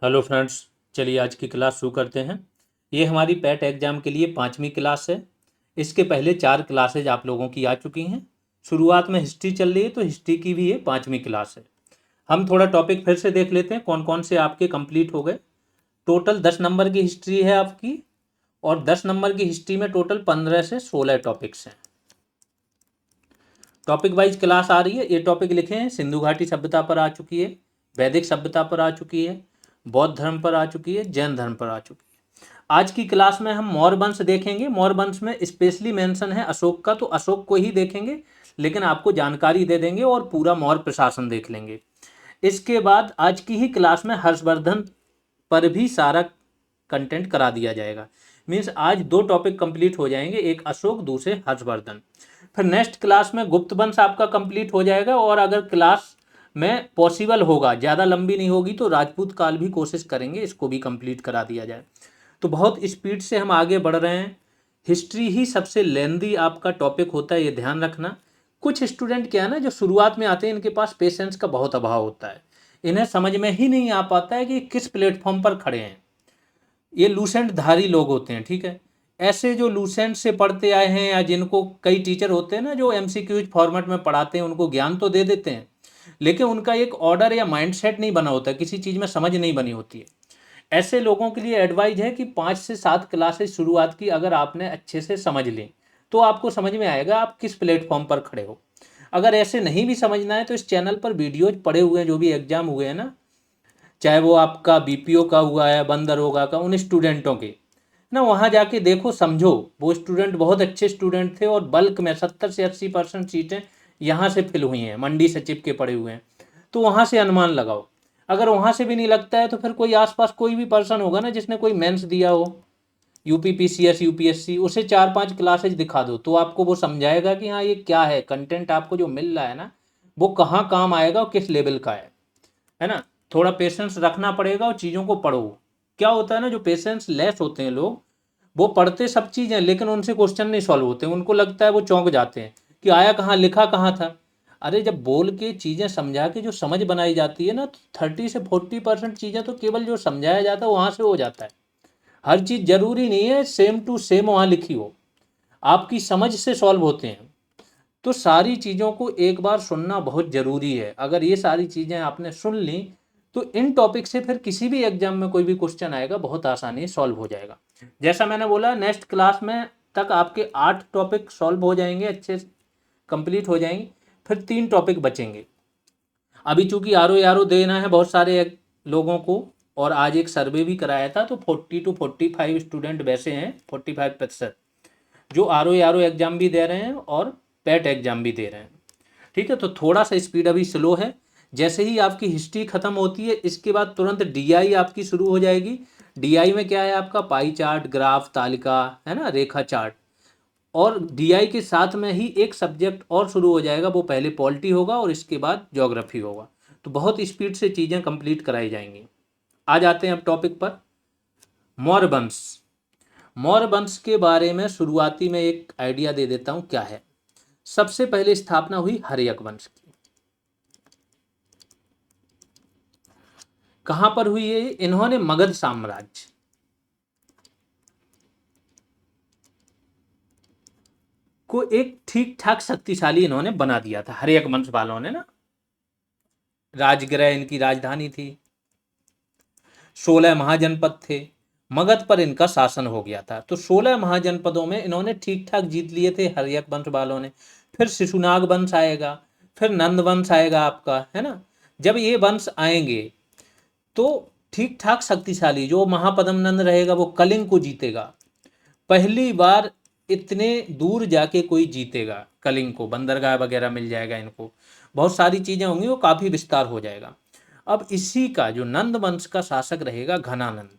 Hello friends, चलिए आज की क्लास शुरू करते हैं। ये हमारी पैट एग्जाम के लिए 5वीं क्लास है। इसके पहले 4 क्लासेज आप लोगों की आ चुकी हैं। शुरुआत में हिस्ट्री चल रही है तो हिस्ट्री की भी ये 5वीं क्लास है। हम थोड़ा टॉपिक फिर से देख लेते हैं कौन कौन से आपके कंप्लीट हो गए। टोटल 10 नंबर की हिस्ट्री है आपकी, और 10 नंबर की हिस्ट्री में टोटल 15 से 16 टॉपिक्स हैं। टॉपिक वाइज क्लास आ रही है। ये टॉपिक लिखे हैं, सिंधु घाटी सभ्यता पर आ चुकी है, वैदिक सभ्यता पर आ चुकी है, बौद्ध धर्म पर आ चुकी है, जैन धर्म पर आ चुकी है। आज की क्लास में हम मौर्य वंश देखेंगे। मौर्य वंश में स्पेशली मेंशन है अशोक का, तो अशोक को ही देखेंगे, लेकिन आपको जानकारी दे देंगे और पूरा मौर्य प्रशासन देख लेंगे। इसके बाद आज की ही क्लास में हर्षवर्धन पर भी सारा कंटेंट करा दिया जाएगा। मीन्स आज 2 टॉपिक कंप्लीट हो जाएंगे, एक अशोक, दूसरे हर्षवर्धन। फिर नेक्स्ट क्लास में गुप्त वंश आपका कंप्लीट हो जाएगा, और अगर क्लास में पॉसिबल होगा, ज़्यादा लंबी नहीं होगी, तो राजपूत काल भी कोशिश करेंगे इसको भी कंप्लीट करा दिया जाए। तो बहुत स्पीड से हम आगे बढ़ रहे हैं। हिस्ट्री ही सबसे लेंदी आपका टॉपिक होता है, ये ध्यान रखना। कुछ स्टूडेंट क्या है ना, जो शुरुआत में आते हैं, इनके पास पेशेंस का बहुत अभाव होता है। इन्हें समझ में ही नहीं आ पाता है कि किस प्लेटफॉर्म पर खड़े हैं। ये लूसेंट धारी लोग होते हैं, ठीक है। ऐसे जो लूसेंट से पढ़ते आए हैं, या जिनको कई टीचर होते हैं ना जो एमसीक्यूज फॉर्मेट में पढ़ाते हैं, उनको ज्ञान तो दे देते हैं, लेकिन उनका एक ऑर्डर या माइंडसेट नहीं बना होता, किसी चीज़ में समझ नहीं बनी होती है। ऐसे लोगों के लिए एडवाइज है कि 5 से 7 क्लासेस शुरुआत की अगर आपने अच्छे से समझ ली, तो आपको समझ में आएगा आप किस प्लेटफॉर्म पर खड़े हो। अगर ऐसे नहीं भी समझना है तो इस चैनल पर वीडियोज पड़े हुए हैं, जो भी एग्जाम हुए हैं ना, चाहे वो आपका बीपीओ का हुआ है, वन दरोगा का, उन स्टूडेंटों के ना, वहाँ जाके देखो, समझो। वो स्टूडेंट बहुत अच्छे स्टूडेंट थे, और बल्क में 70 से 80% सीटें यहाँ से फिल हुई हैं, मंडी से चिपके पड़े हुए हैं। तो वहाँ से अनुमान लगाओ। अगर वहाँ से भी नहीं लगता है तो फिर कोई आसपास कोई भी पर्सन होगा ना जिसने कोई मेंस दिया हो, यूपी पीसीएस यूपीएससी, उसे 4-5 क्लासेज दिखा दो, तो आपको वो समझाएगा कि हाँ ये क्या है, कंटेंट आपको जो मिल रहा है ना, वो कहाँ काम आएगा और किस लेवल का है ना। थोड़ा पेशेंस रखना पड़ेगा और चीज़ों को पढ़ो। क्या होता है ना, जो पेशेंस लेस होते हैं लोग, वो पढ़ते सब चीज़ें, लेकिन उनसे क्वेश्चन नहीं सॉल्व होते, उनको लगता है, वो चौंक जाते हैं कि आया कहाँ, लिखा कहाँ था। अरे जब बोल के चीज़ें समझा के जो समझ बनाई जाती है ना, तो 30 से 40% चीज़ें तो केवल जो समझाया जाता है वहाँ से हो जाता है। हर चीज़ जरूरी नहीं है सेम टू सेम वहाँ लिखी हो, आपकी समझ से सॉल्व होते हैं। तो सारी चीज़ों को एक बार सुनना बहुत ज़रूरी है। अगर ये सारी चीज़ें आपने सुन ली, तो इन टॉपिक से फिर किसी भी एग्जाम में कोई भी क्वेश्चन आएगा, बहुत आसानी से सॉल्व हो जाएगा। जैसा मैंने बोला, नेक्स्ट क्लास में तक आपके 8 टॉपिक सॉल्व हो जाएंगे, अच्छे से कंप्लीट हो जाएंगे। फिर 3 टॉपिक बचेंगे। अभी चूंकि आर ओ देना है बहुत सारे लोगों को, और आज एक सर्वे भी कराया था, तो 40 to 45 स्टूडेंट वैसे हैं, 45% जो आर ओ एग्जाम भी दे रहे हैं और पैट एग्जाम भी दे रहे हैं। ठीक है, तो थोड़ा सा स्पीड अभी स्लो है। जैसे ही आपकी हिस्ट्री खत्म होती है, इसके बाद तुरंत डीआई आपकी शुरू हो जाएगी। डीआई में क्या है, आपका पाई चार्ट, ग्राफ, तालिका, है ना, रेखा चार्ट। और डीआई के साथ में ही एक सब्जेक्ट और शुरू हो जाएगा, वो पहले पॉलिटी होगा और इसके बाद ज्योग्राफी होगा। तो बहुत स्पीड से चीज़ें कंप्लीट कराई जाएंगी। आ जाते हैं अब टॉपिक पर, मौर्य वंश। मौर्य वंश के बारे में शुरुआती में एक आइडिया दे देता हूँ क्या है। सबसे पहले स्थापना हुई हर्यक वंश की। कहां पर हुई है? इन्होंने मगध साम्राज्य को एक ठीक ठाक शक्तिशाली इन्होंने बना दिया था, हर्यक वंश वालों ने ना। राजगृह इनकी राजधानी थी, 16 महाजनपद थे, मगध पर इनका शासन हो गया था। तो 16 महाजनपदों में इन्होंने ठीक ठाक जीत लिए थे हर्यक वंश वालों ने। फिर शिशुनाग वंश आएगा, फिर नंद वंश आएगा आपका, है ना। जब ये वंश आएंगे तो ठीक ठाक शक्तिशाली जो महापद्म नंद रहेगा, वो कलिंग को जीतेगा। पहली बार इतने दूर जाके कोई जीतेगा कलिंग को, बंदरगाह वगैरह मिल जाएगा इनको, बहुत सारी चीजें होंगी, वो काफी विस्तार हो जाएगा। अब इसी का जो नंद वंश का शासक रहेगा घनानंद,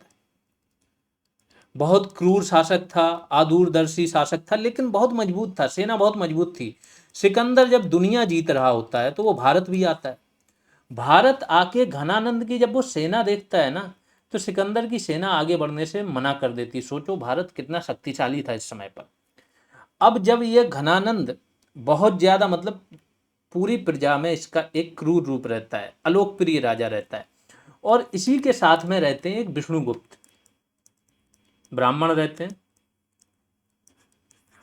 बहुत क्रूर शासक था, आदूरदर्शी शासक था, लेकिन बहुत मजबूत था, सेना बहुत मजबूत थी। सिकंदर जब दुनिया जीत रहा होता है तो वो भारत भी आता है। भारत आके घनानंद की जब वो सेना देखता है ना, तो सिकंदर की सेना आगे बढ़ने से मना कर देती। सोचो भारत कितना शक्तिशाली था इस समय पर। अब जब ये घनानंद बहुत ज्यादा, मतलब पूरी प्रजा में इसका एक क्रूर रूप रहता है, अलोकप्रिय राजा रहता है, और इसी के साथ में रहते हैं एक विष्णुगुप्त, ब्राह्मण रहते हैं।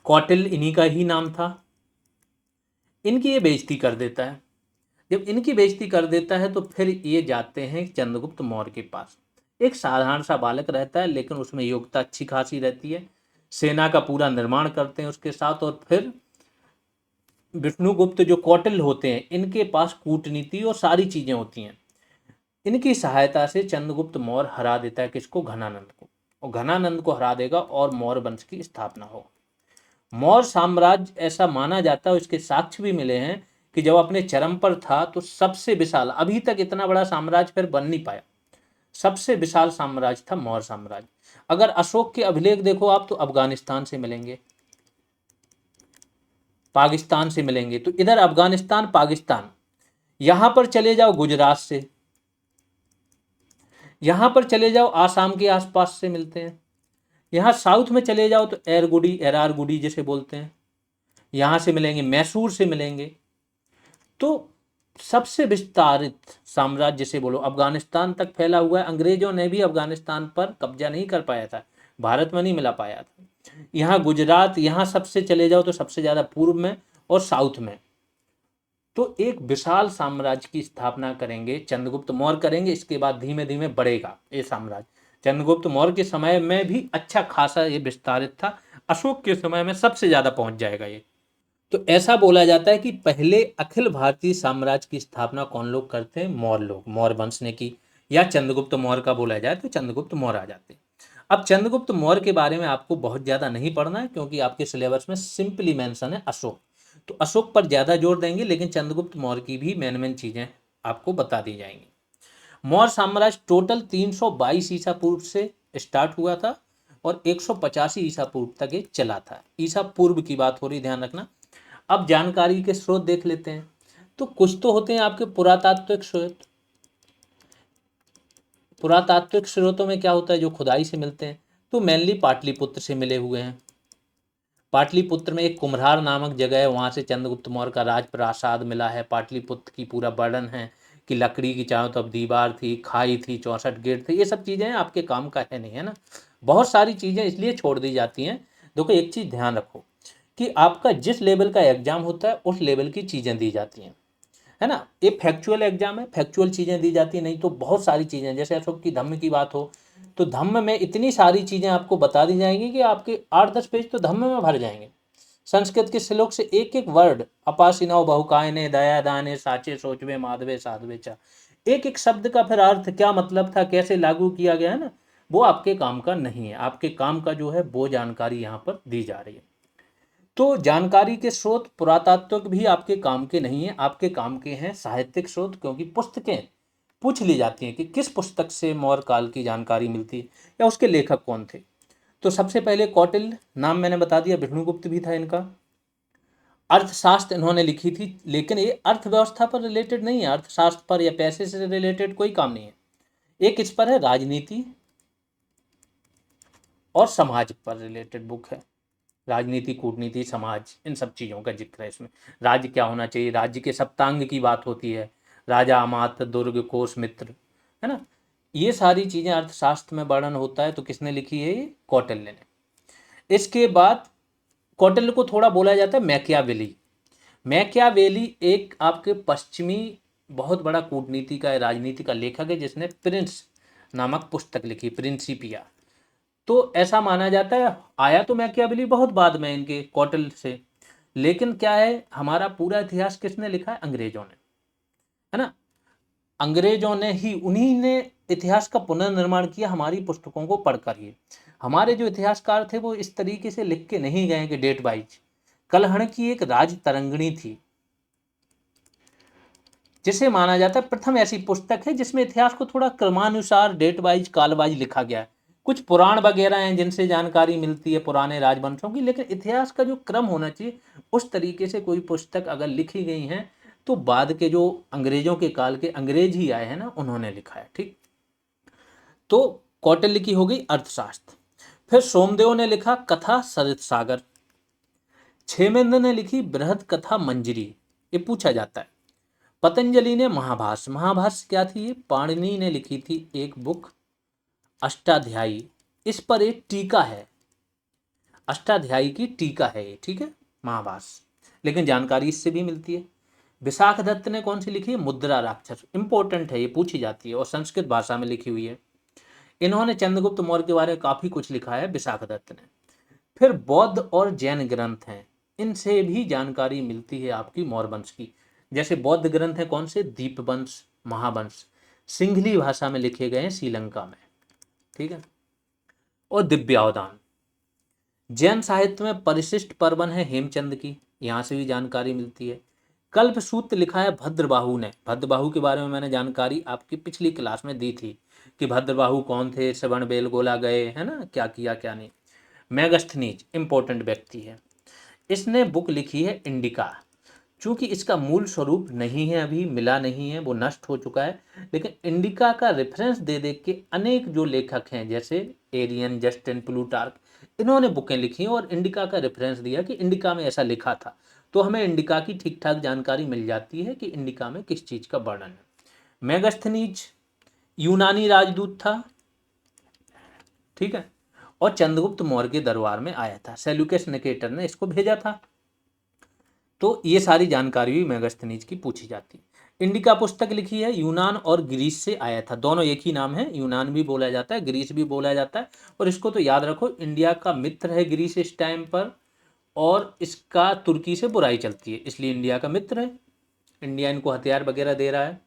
कौटिल्य इन्हीं का ही नाम था। इनकी ये बेइज्जती कर देता है। जब इनकी बेइज्जती कर देता है तो फिर ये जाते हैं चंद्रगुप्त मौर्य के पास। एक साधारण सा बालक रहता है, लेकिन उसमें योग्यता अच्छी खासी रहती है। सेना का पूरा निर्माण करते हैं उसके साथ, और फिर विष्णुगुप्त जो कौटिल्य होते हैं, इनके पास कूटनीति और सारी चीजें होती हैं। इनकी सहायता से चंद्रगुप्त मौर्य हरा देता है किसको? घनानंद को। और घनानंद को हरा देगा और मौर्य वंश की स्थापना हो। मौर्य साम्राज्य, ऐसा माना जाता है, इसके साक्ष्य भी मिले हैं कि जब अपने चरम पर था तो सबसे विशाल, अभी तक इतना बड़ा साम्राज्य फिर बन नहीं पाया, सबसे विशाल साम्राज्य था मौर्य साम्राज्य। अगर अशोक के अभिलेख देखो आप तो अफगानिस्तान से मिलेंगे, पाकिस्तान से मिलेंगे। तो इधर अफगानिस्तान, पाकिस्तान, यहां पर चले जाओ गुजरात से, यहां पर चले जाओ आसाम के आसपास से मिलते हैं। यहाँ साउथ में चले जाओ तो एरगुडी, एरारगुडी जिसे बोलते हैं, यहाँ से मिलेंगे, मैसूर से मिलेंगे। तो सबसे विस्तारित साम्राज्य जिसे बोलो अफगानिस्तान तक फैला हुआ है। अंग्रेजों ने भी अफगानिस्तान पर कब्जा नहीं कर पाया था, भारत में नहीं मिला पाया था। यहाँ गुजरात, यहाँ सबसे चले जाओ तो सबसे ज़्यादा पूर्व में और साउथ में। तो एक विशाल साम्राज्य की स्थापना करेंगे, चंद्रगुप्त मौर्य करेंगे। इसके बाद धीमे धीमे बढ़ेगा ये साम्राज्य। चंद्रगुप्त मौर्य के समय में भी अच्छा खासा ये विस्तारित था, अशोक के समय में सबसे ज्यादा पहुंच जाएगा ये। तो ऐसा बोला जाता है कि पहले अखिल भारतीय साम्राज्य की स्थापना कौन लोग करते हैं? मौर्य लोग, मौर्य वंश ने की। या चंद्रगुप्त मौर्य का बोला जाए तो चंद्रगुप्त मौर्य आ जाते हैं। अब चंद्रगुप्त मौर्य के बारे में आपको बहुत ज्यादा नहीं पढ़ना है, क्योंकि आपके सिलेबस में सिंपली मेंशन है अशोक, तो अशोक पर ज्यादा जोर देंगे, लेकिन चंद्रगुप्त मौर्य की भी मेन मेन चीजें आपको बता दी जाएंगी। मौर्य साम्राज्य टोटल 322 ईसा पूर्व से स्टार्ट हुआ था और 185 ईसा पूर्व तक ये चला था। ईसा पूर्व की बात हो रही, ध्यान रखना। अब जानकारी के स्रोत देख लेते हैं। तो कुछ तो होते हैं आपके पुरातात्विक स्रोत। पुरातात्विक स्रोतों में क्या होता है? जो खुदाई से मिलते हैं, तो मेनली पाटलिपुत्र से मिले हुए हैं। पाटलिपुत्र में एक कुम्हार नामक जगह है, वहाँ से चंद्रगुप्त मौर्य का राजप्रासाद मिला है। पाटलिपुत्र की पूरा वर्णन है कि लकड़ी की चारों तरफ दीवार थी, खाई थी, 64 गेट थे। ये सब चीज़ें आपके काम का है नहीं, है ना। बहुत सारी चीज़ें इसलिए छोड़ दी जाती हैं। देखो एक चीज़ ध्यान रखो कि आपका जिस लेवल का एग्जाम होता है उस लेवल की चीज़ें दी जाती हैं, है ना। ये फैक्चुअल एग्जाम है, फैक्चुअल चीज़ें दी जाती हैं। नहीं तो बहुत सारी चीज़ें, जैसे अशोक की धम्म की बात हो तो धम्म में इतनी सारी चीज़ें आपको बता दी जाएंगी कि आपके 8-10 पेज तो धम्म में भर जाएंगे। संस्कृत के श्लोक से एक एक वर्ड, अपासिनव बहुकायने दया दाने साचे सोचवे माधवे साधवे चा, एक एक शब्द का फिर अर्थ क्या मतलब था, कैसे लागू किया गया है ना, वो आपके काम का नहीं है। आपके काम का जो है वो जानकारी यहाँ पर दी जा रही है। तो जानकारी के स्रोत पुरातात्विक भी आपके काम के नहीं है, आपके काम के हैं साहित्यिक स्रोत, क्योंकि पुस्तकें पूछ ली जाती हैं कि किस पुस्तक से मौर्य काल की जानकारी मिलती है या उसके लेखक कौन थे। तो सबसे पहले कौटिल्य, नाम मैंने बता दिया, विष्णुगुप्त भी था इनका। अर्थशास्त्र इन्होंने लिखी थी, लेकिन ये अर्थव्यवस्था पर रिलेटेड नहीं है, अर्थशास्त्र पर या पैसे से रिलेटेड कोई काम नहीं है। एक इस पर है राजनीति और समाज पर रिलेटेड बुक है। राजनीति, कूटनीति, समाज, इन सब चीज़ों का जिक्र है इसमें। राज्य क्या होना चाहिए, राज्य के सप्तांग की बात होती है, राजा, अमात्य, दुर्ग, कोष, मित्र, है ना। ये सारी चीज़ें अर्थशास्त्र में वर्णन होता है। तो किसने लिखी है? ये कौटिल्य ने। इसके बाद कौटिल्य को थोड़ा बोला जाता है मैकियावेली। मैकियावेली एक आपके पश्चिमी बहुत बड़ा कूटनीति का, राजनीति का लेखक है, जिसने प्रिंस नामक पुस्तक लिखी, प्रिंसिपिया। तो ऐसा माना जाता है, आया तो मैकियावेली बहुत बाद में इनके कौटिल्य से, लेकिन क्या है, हमारा पूरा इतिहास किसने लिखा है? अंग्रेजों ने, है ना। अंग्रेजों ने ही, उन्हीं ने इतिहास का पुनर्निर्माण किया हमारी पुस्तकों को पढ़कर ही। हमारे जो इतिहासकार थे वो इस तरीके से लिख के नहीं गए कि डेट वाइज। कलहण की एक राज तरंगिणी थी, जिसे माना जाता है प्रथम ऐसी पुस्तक है जिसमें इतिहास को थोड़ा क्रमानुसार, डेट वाइज, काल वाइज लिखा गया है। कुछ पुराण वगैरह हैं जिनसे जानकारी मिलती है पुराने राजवंशों की, लेकिन इतिहास का जो क्रम होना चाहिए उस तरीके से कोई पुस्तक अगर लिखी गई है तो बाद के जो अंग्रेजों के काल के अंग्रेज ही आए हैं ना, उन्होंने लिखा है, ठीक। तो कौटिल्य की हो गई अर्थशास्त्र। फिर सोमदेव ने लिखा कथा सरित सागर। क्षेमेंद्र ने लिखी बृहद कथा मंजरी, ये पूछा जाता है। पतंजलि ने महाभाष्य, महाभाष्य क्या थी? ये पाणिनि ने लिखी थी एक बुक, अष्टाध्यायी। इस पर एक टीका है, अष्टाध्यायी की टीका है ये, ठीक है, महाभाष्य। लेकिन जानकारी इससे भी मिलती है। विशाख दत्त ने कौन सी लिखी है? मुद्रा राक्षस। इंपॉर्टेंट है, ये पूछी जाती है और संस्कृत भाषा में लिखी हुई है। इन्होंने चंद्रगुप्त मौर्य के बारे में काफी कुछ लिखा है विशाख दत्त ने। फिर बौद्ध और जैन ग्रंथ हैं, इनसे भी जानकारी मिलती है आपकी मौर्य वंश की। जैसे बौद्ध ग्रंथ है कौन से? दीपवंश, महावंश, सिंहली भाषा में लिखे गए हैं श्रीलंका में, ठीक है। और दिव्यावदान। जैन साहित्य में परिशिष्ट पर्वन है हेमचंद की, यहाँ से भी जानकारी मिलती है। कल्पसूत्र लिखा है भद्रबाहु ने। भद्रबाहु के बारे में मैंने जानकारी आपकी पिछली क्लास में दी थी कि भद्रबाहु कौन थे, श्रवण बेलगोला गए, है ना, क्या किया क्या नहीं। मेगस्थनीज इंपॉर्टेंट व्यक्ति है, इसने बुक लिखी है इंडिका। चूंकि इसका मूल स्वरूप नहीं है, अभी मिला नहीं है, वो नष्ट हो चुका है, लेकिन इंडिका का रेफरेंस दे दे के अनेक जो लेखक हैं जैसे एरियन, जस्टिन, प्लूटार्क, इन्होंने बुकें लिखी हैं और इंडिका का रेफरेंस दिया कि इंडिका में ऐसा लिखा था। तो हमें इंडिका की ठीक ठाक जानकारी मिल जाती है कि इंडिका में किस चीज का वर्णन है। मेगस्थनीज यूनानी राजदूत था, ठीक है, और चंद्रगुप्त मौर्य के दरबार में आया था। सेल्यूकस निकेटर ने इसको भेजा था। तो ये सारी जानकारी भी मेगस्थनीज की पूछी जाती है। इंडिका पुस्तक लिखी है यूनान और ग्रीस से आया था, दोनों एक ही नाम है, यूनान भी बोला जाता है, ग्रीस भी बोला जाता है। और इसको तो याद रखो, इंडिया का मित्र है ग्रीस इस टाइम पर, और इसका तुर्की से बुराई चलती है, इसलिए इंडिया का मित्र है। इंडिया इनको हथियार वगैरह दे रहा है।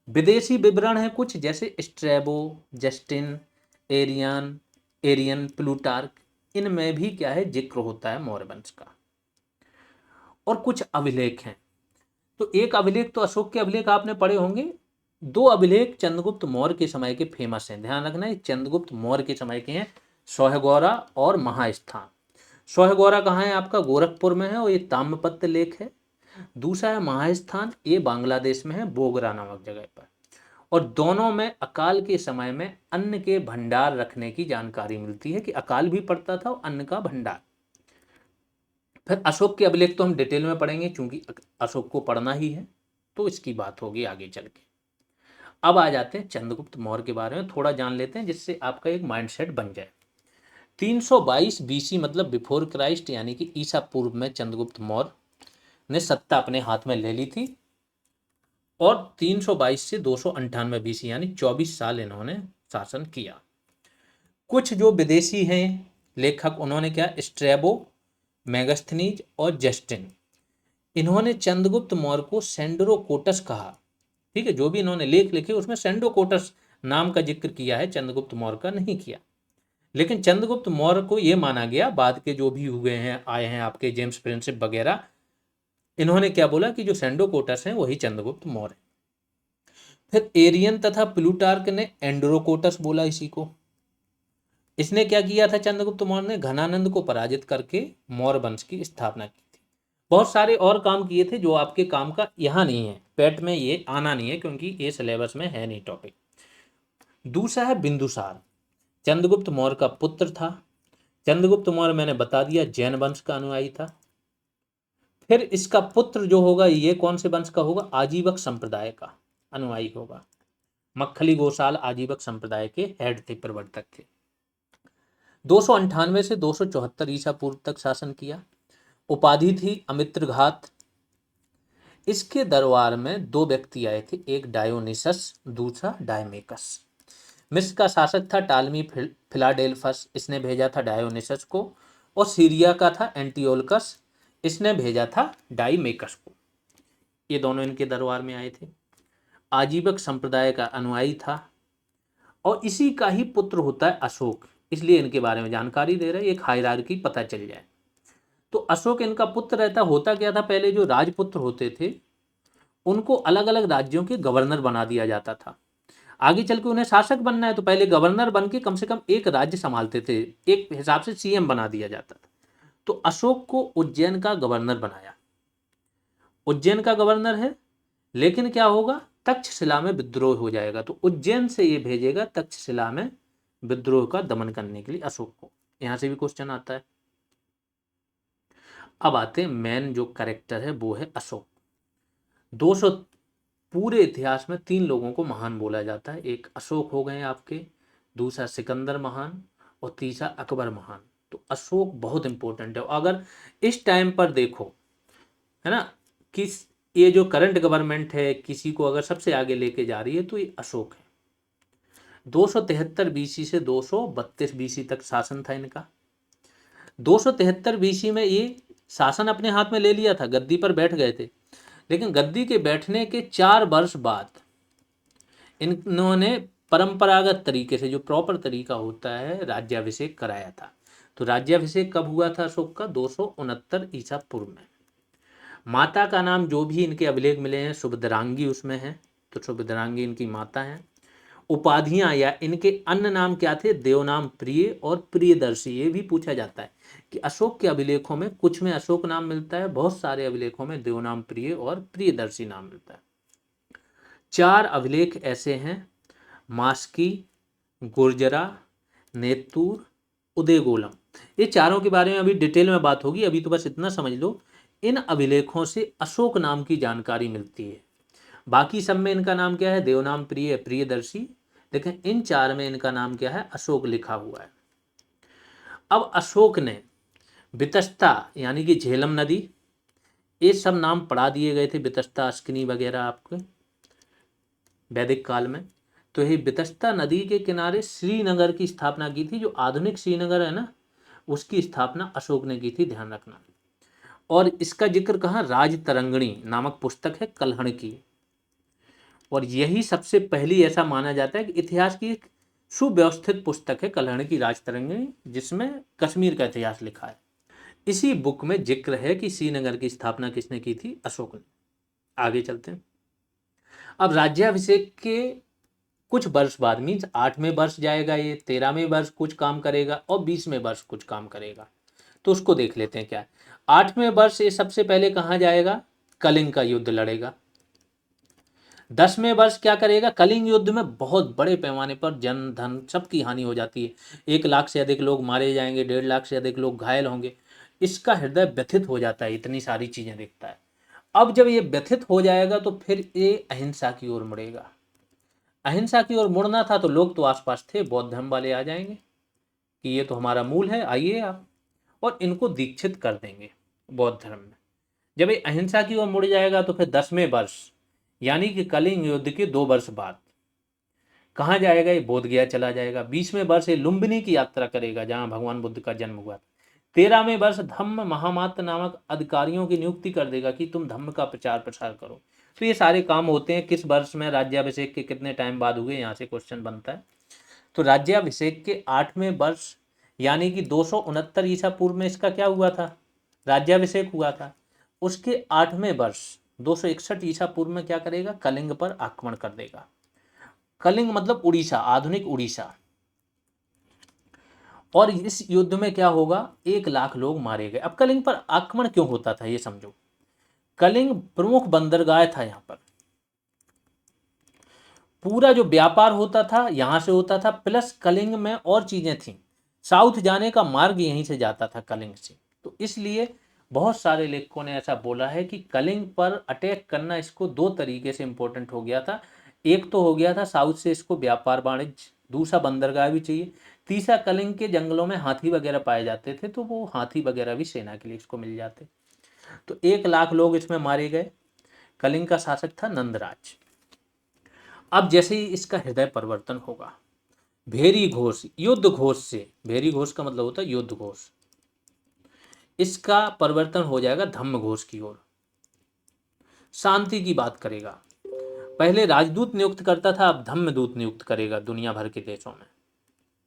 विदेशी विवरण है कुछ, जैसे Strabo, Justin, Arrian Arrian Plutarch, इनमें भी क्या है, जिक्र होता है मौर्य वंश का। और कुछ अभिलेख हैं, तो एक अभिलेख तो अशोक के अभिलेख आपने पढ़े होंगे, दो अभिलेख चंद्रगुप्त मौर्य के समय के फेमस हैं, ध्यान रखना है, चंद्रगुप्त मौर्य के समय के हैं, सौहगौरा और महास्थान। सौहगौरा कहाँ है आपका? गोरखपुर में है, और ये ताम्रपत्र लेख है। दूसरा है महास्थान, ये बांग्लादेश में है, बोगरा नामक जगह पर। और दोनों में अकाल के समय में अन्न के भंडार रखने की जानकारी मिलती है कि अकाल भी पड़ता था और अन्न का भंडार। फिर अशोक के अभिलेख तो हम डिटेल में पढ़ेंगे, क्योंकि अशोक को पढ़ना ही है, तो इसकी बात होगी आगे चल के। अब आ जाते हैं चंद्रगुप्त मौर्य के बारे में थोड़ा जान लेते हैं, जिससे आपका एक माइंडसेट बन जाए। 322 बीसी मतलब बिफोर क्राइस्ट, यानी कि ईसा पूर्व में चंद्रगुप्त मौर्य ने सत्ता अपने हाथ में ले ली थी। और 322 से 298 बीसी यानी 24 साल इन्होंने शासन किया। कुछ जो विदेशी हैं लेखक, उन्होंने क्या, स्ट्रैबो, मेगस्थनीज और जस्टिन, इन्होंने चंद्रगुप्त मौर्य को सेंड्रोकोटस कहा, ठीक है। जो भी इन्होंने लेख लिखे उसमें सेंड्रोकोटस नाम का जिक्र किया है, चंद्रगुप्त मौर्य का नहीं किया। लेकिन चंद्रगुप्त मौर्य को यह माना गया, बाद के जो भी हुए हैं, आए हैं आपके जेम्स प्रिंसिप वगैरह, इन्होंने क्या बोला कि जो सेंड्रोकोटस है वही चंद्रगुप्त मौर्य। फिर एरियन तथा प्लूटार्क ने एंड्रोकोटस बोला इसी को। इसने क्या किया था? चंद्रगुप्त मौर्य ने घनानंद को पराजित करके मौर्य वंश की स्थापना की थी। बहुत सारे और काम किए थे जो आपके काम का यहाँ नहीं है, पेट में ये आना नहीं है, क्योंकि ये सिलेबस में है नहीं टॉपिक। दूसरा है बिंदुसार, चंद्रगुप्त मौर्य का पुत्र था। चंद्रगुप्त मौर्य मैंने बता दिया जैन वंश का अनुयायी था। फिर इसका पुत्र जो होगा ये कौन से वंश का होगा? आजीवक संप्रदाय का अनुयायी होगा। मक्खली गोसाल आजीवक संप्रदाय के हेड थे, प्रवर्तक थे। 298 से 274 ईसा पूर्व तक शासन किया। उपाधि थी अमित्रघात। इसके दरबार में दो व्यक्ति आए थे, एक डायोनिसस, दूसरा डायमेकस। मिस्र का शासक था टालमी फिलाडेल्फस, इसने भेजा था डायोनिसस को। और सीरिया का था एंटियोलकस, इसने भेजा था डाइमेकस को। ये दोनों इनके दरबार में आए थे। आजीवक संप्रदाय का अनुयायी था, और इसी का ही पुत्र होता है अशोक, इसलिए इनके बारे में जानकारी दे रहे हैं, एक हायरार्की पता चल जाए। तो अशोक इनका पुत्र रहता। होता क्या था, पहले जो राजपुत्र होते थे उनको अलग अलग राज्यों के गवर्नर बना दिया जाता था। आगे चल के उन्हें शासक बनना है तो पहले गवर्नर बन के कम से कम एक राज्य संभालते थे, एक हिसाब से सीएम बना दिया जाता था। तो अशोक को उज्जैन का गवर्नर बनाया। उज्जैन का गवर्नर है, लेकिन क्या होगा, तक्षशिला में विद्रोह हो जाएगा, तो उज्जैन से ये भेजेगा तक्षशिला में विद्रोह का दमन करने के लिए अशोक को। यहां से भी क्वेश्चन आता है। अब आते हैं मेन जो कैरेक्टर है वो है अशोक। पूरे इतिहास में 3 लोगों को महान बोला जाता है। एक अशोक हो गए आपके, दूसरा सिकंदर महान और तीसरा अकबर महान। तो अशोक बहुत इंपॉर्टेंट है। अगर इस टाइम पर देखो, है ना, कि ये जो करंट गवर्नमेंट है किसी को अगर सबसे आगे लेके जा रही है तो ये अशोक है। 273 बीसी से 232 बीसी तक शासन था इनका। 273 बीसी में ये शासन अपने हाथ में ले लिया था, गद्दी पर बैठ गए थे। लेकिन गद्दी के बैठने के 4 वर्ष बाद इन्होंने परंपरागत तरीके से, जो प्रॉपर तरीका होता है, राज्याभिषेक कराया था। तो राज्याभिषेक कब हुआ था अशोक का? 269 ईसा पूर्व में। माता का नाम जो भी इनके अभिलेख मिले हैं, सुभद्रांगी उसमें है, तो सुभद्रांगी इनकी माता है। उपाधियां या इनके अन्य नाम क्या थे? देवनाम प्रिय और प्रियदर्शी। ये भी पूछा जाता है कि अशोक के अभिलेखों में कुछ में अशोक नाम मिलता है, बहुत सारे अभिलेखों में देवनाम प्रिय और प्रियदर्शी नाम मिलता है। 4 अभिलेख ऐसे हैं, मास्की, गुर्जरा, नेतूर, उदयगोलम। ये चारों के बारे में अभी डिटेल में बात होगी, अभी तो बस इतना समझ लो, इन अभिलेखों से अशोक नाम की जानकारी मिलती है। बाकी सब में इनका नाम क्या है? देवनाम प्रिय, प्रियदर्शी। लेकिन इन 4 में इनका नाम क्या है? अशोक लिखा हुआ है। अब अशोक ने वितस्ता यानी कि झेलम नदी, ये सब नाम पढ़ा दिए गए थे, वितस्ता, अस्किनी वगैरह आपके वैदिक काल में। तो ये वितस्ता नदी के किनारे श्रीनगर की स्थापना की थी। जो आधुनिक श्रीनगर है ना, उसकी स्थापना अशोक ने की थी, ध्यान रखना। और इसका जिक्र कहाँ? राजतरंगिणी नामक पुस्तक है कल्हण की। और यही सबसे पहली ऐसा माना जाता है कि इतिहास की एक सुव्यवस्थित पुस्तक है कल्हण की राजतरंगिणी, जिसमें कश्मीर का इतिहास लिखा है। इसी बुक में जिक्र है कि श्रीनगर की स्थापना किसने की थी? अशोक ने। आगे चलते हैं। अब राज्याभिषेक के कुछ वर्ष बाद, मीन्स 8वें वर्ष जाएगा ये, 13वें वर्ष कुछ काम करेगा और 20वें वर्ष कुछ काम करेगा। तो उसको देख लेते हैं क्या है। 8वें वर्ष ये सबसे पहले कहाँ जाएगा? कलिंग का युद्ध लड़ेगा। 10वें वर्ष क्या करेगा? कलिंग युद्ध में बहुत बड़े पैमाने पर जन धन सबकी हानि हो जाती है। 1 लाख से अधिक लोग मारे जाएंगे, 1.5 लाख से अधिक लोग घायल होंगे। इसका हृदय व्यथित हो जाता है, इतनी सारी चीजें देखता है। अब जब ये व्यथित हो जाएगा तो फिर ये अहिंसा की ओर मुड़ेगा। अहिंसा की ओर मुड़ना था तो लोग तो आसपास थे, बौद्ध धर्म वाले आ जाएंगे कि ये तो हमारा मूल है, आइए आप, और इनको दीक्षित कर देंगे बौद्ध धर्म में। जब ये अहिंसा की ओर मुड़ जाएगा तो फिर 10वें वर्ष यानी कि कलिंग युद्ध के 2 वर्ष बाद कहाँ जाएगा? ये बोध गया चला जाएगा। 20वें वर्ष ये लुम्बिनी की यात्रा करेगा, जहाँ भगवान बुद्ध का जन्म हुआ। 13वें वर्ष धम्म महामात्र नामक अधिकारियों की नियुक्ति कर देगा कि तुम धम्म का प्रचार प्रसार करो। तो ये सारे काम होते हैं किस वर्ष में? राज्याभिषेक के कितने टाइम बाद हुए, यहाँ से क्वेश्चन बनता है। तो राज्याभिषेक के 8वें वर्ष यानी कि 269 ईसा पूर्व में इसका क्या हुआ था? राज्याभिषेक हुआ था। उसके 8वें वर्ष 261 ईसा पूर्व में क्या करेगा? कलिंग पर आक्रमण कर देगा। कलिंग मतलब उड़ीसा, आधुनिक उड़ीसा। और इस युद्ध में क्या होगा? 1 लाख लोग मारे गए। अब कलिंग पर आक्रमण क्यों होता था ये समझो। कलिंग प्रमुख बंदरगाह था, यहाँ पर पूरा जो व्यापार होता था यहाँ से होता था, प्लस कलिंग में और चीजें थी। साउथ जाने का मार्ग यहीं से जाता था, कलिंग से। तो इसलिए बहुत सारे लेखकों ने ऐसा बोला है कि कलिंग पर अटैक करना इसको 2 तरीके से इंपॉर्टेंट हो गया था। एक तो हो गया था साउथ से इसको व्यापार वाणिज्य, दूसरा बंदरगाह भी चाहिए, तीसरा कलिंग के जंगलों में हाथी वगैरह पाए जाते थे, तो वो हाथी वगैरह भी सेना के लिए इसको मिल जाते। तो 1 लाख लोग इसमें मारे गए। कलिंग का शासक था नंदराज। अब जैसे ही इसका हृदय परिवर्तन होगा, भेरी घोष, युद्ध घोष से, भेरी घोष का मतलब होता है युद्ध घोष, इसका परिवर्तन हो जाएगा धम्म घोष की ओर। शांति की बात करेगा। पहले राजदूत नियुक्त करता था, अब धम्म दूत नियुक्त करेगा दुनिया भर के देशों में।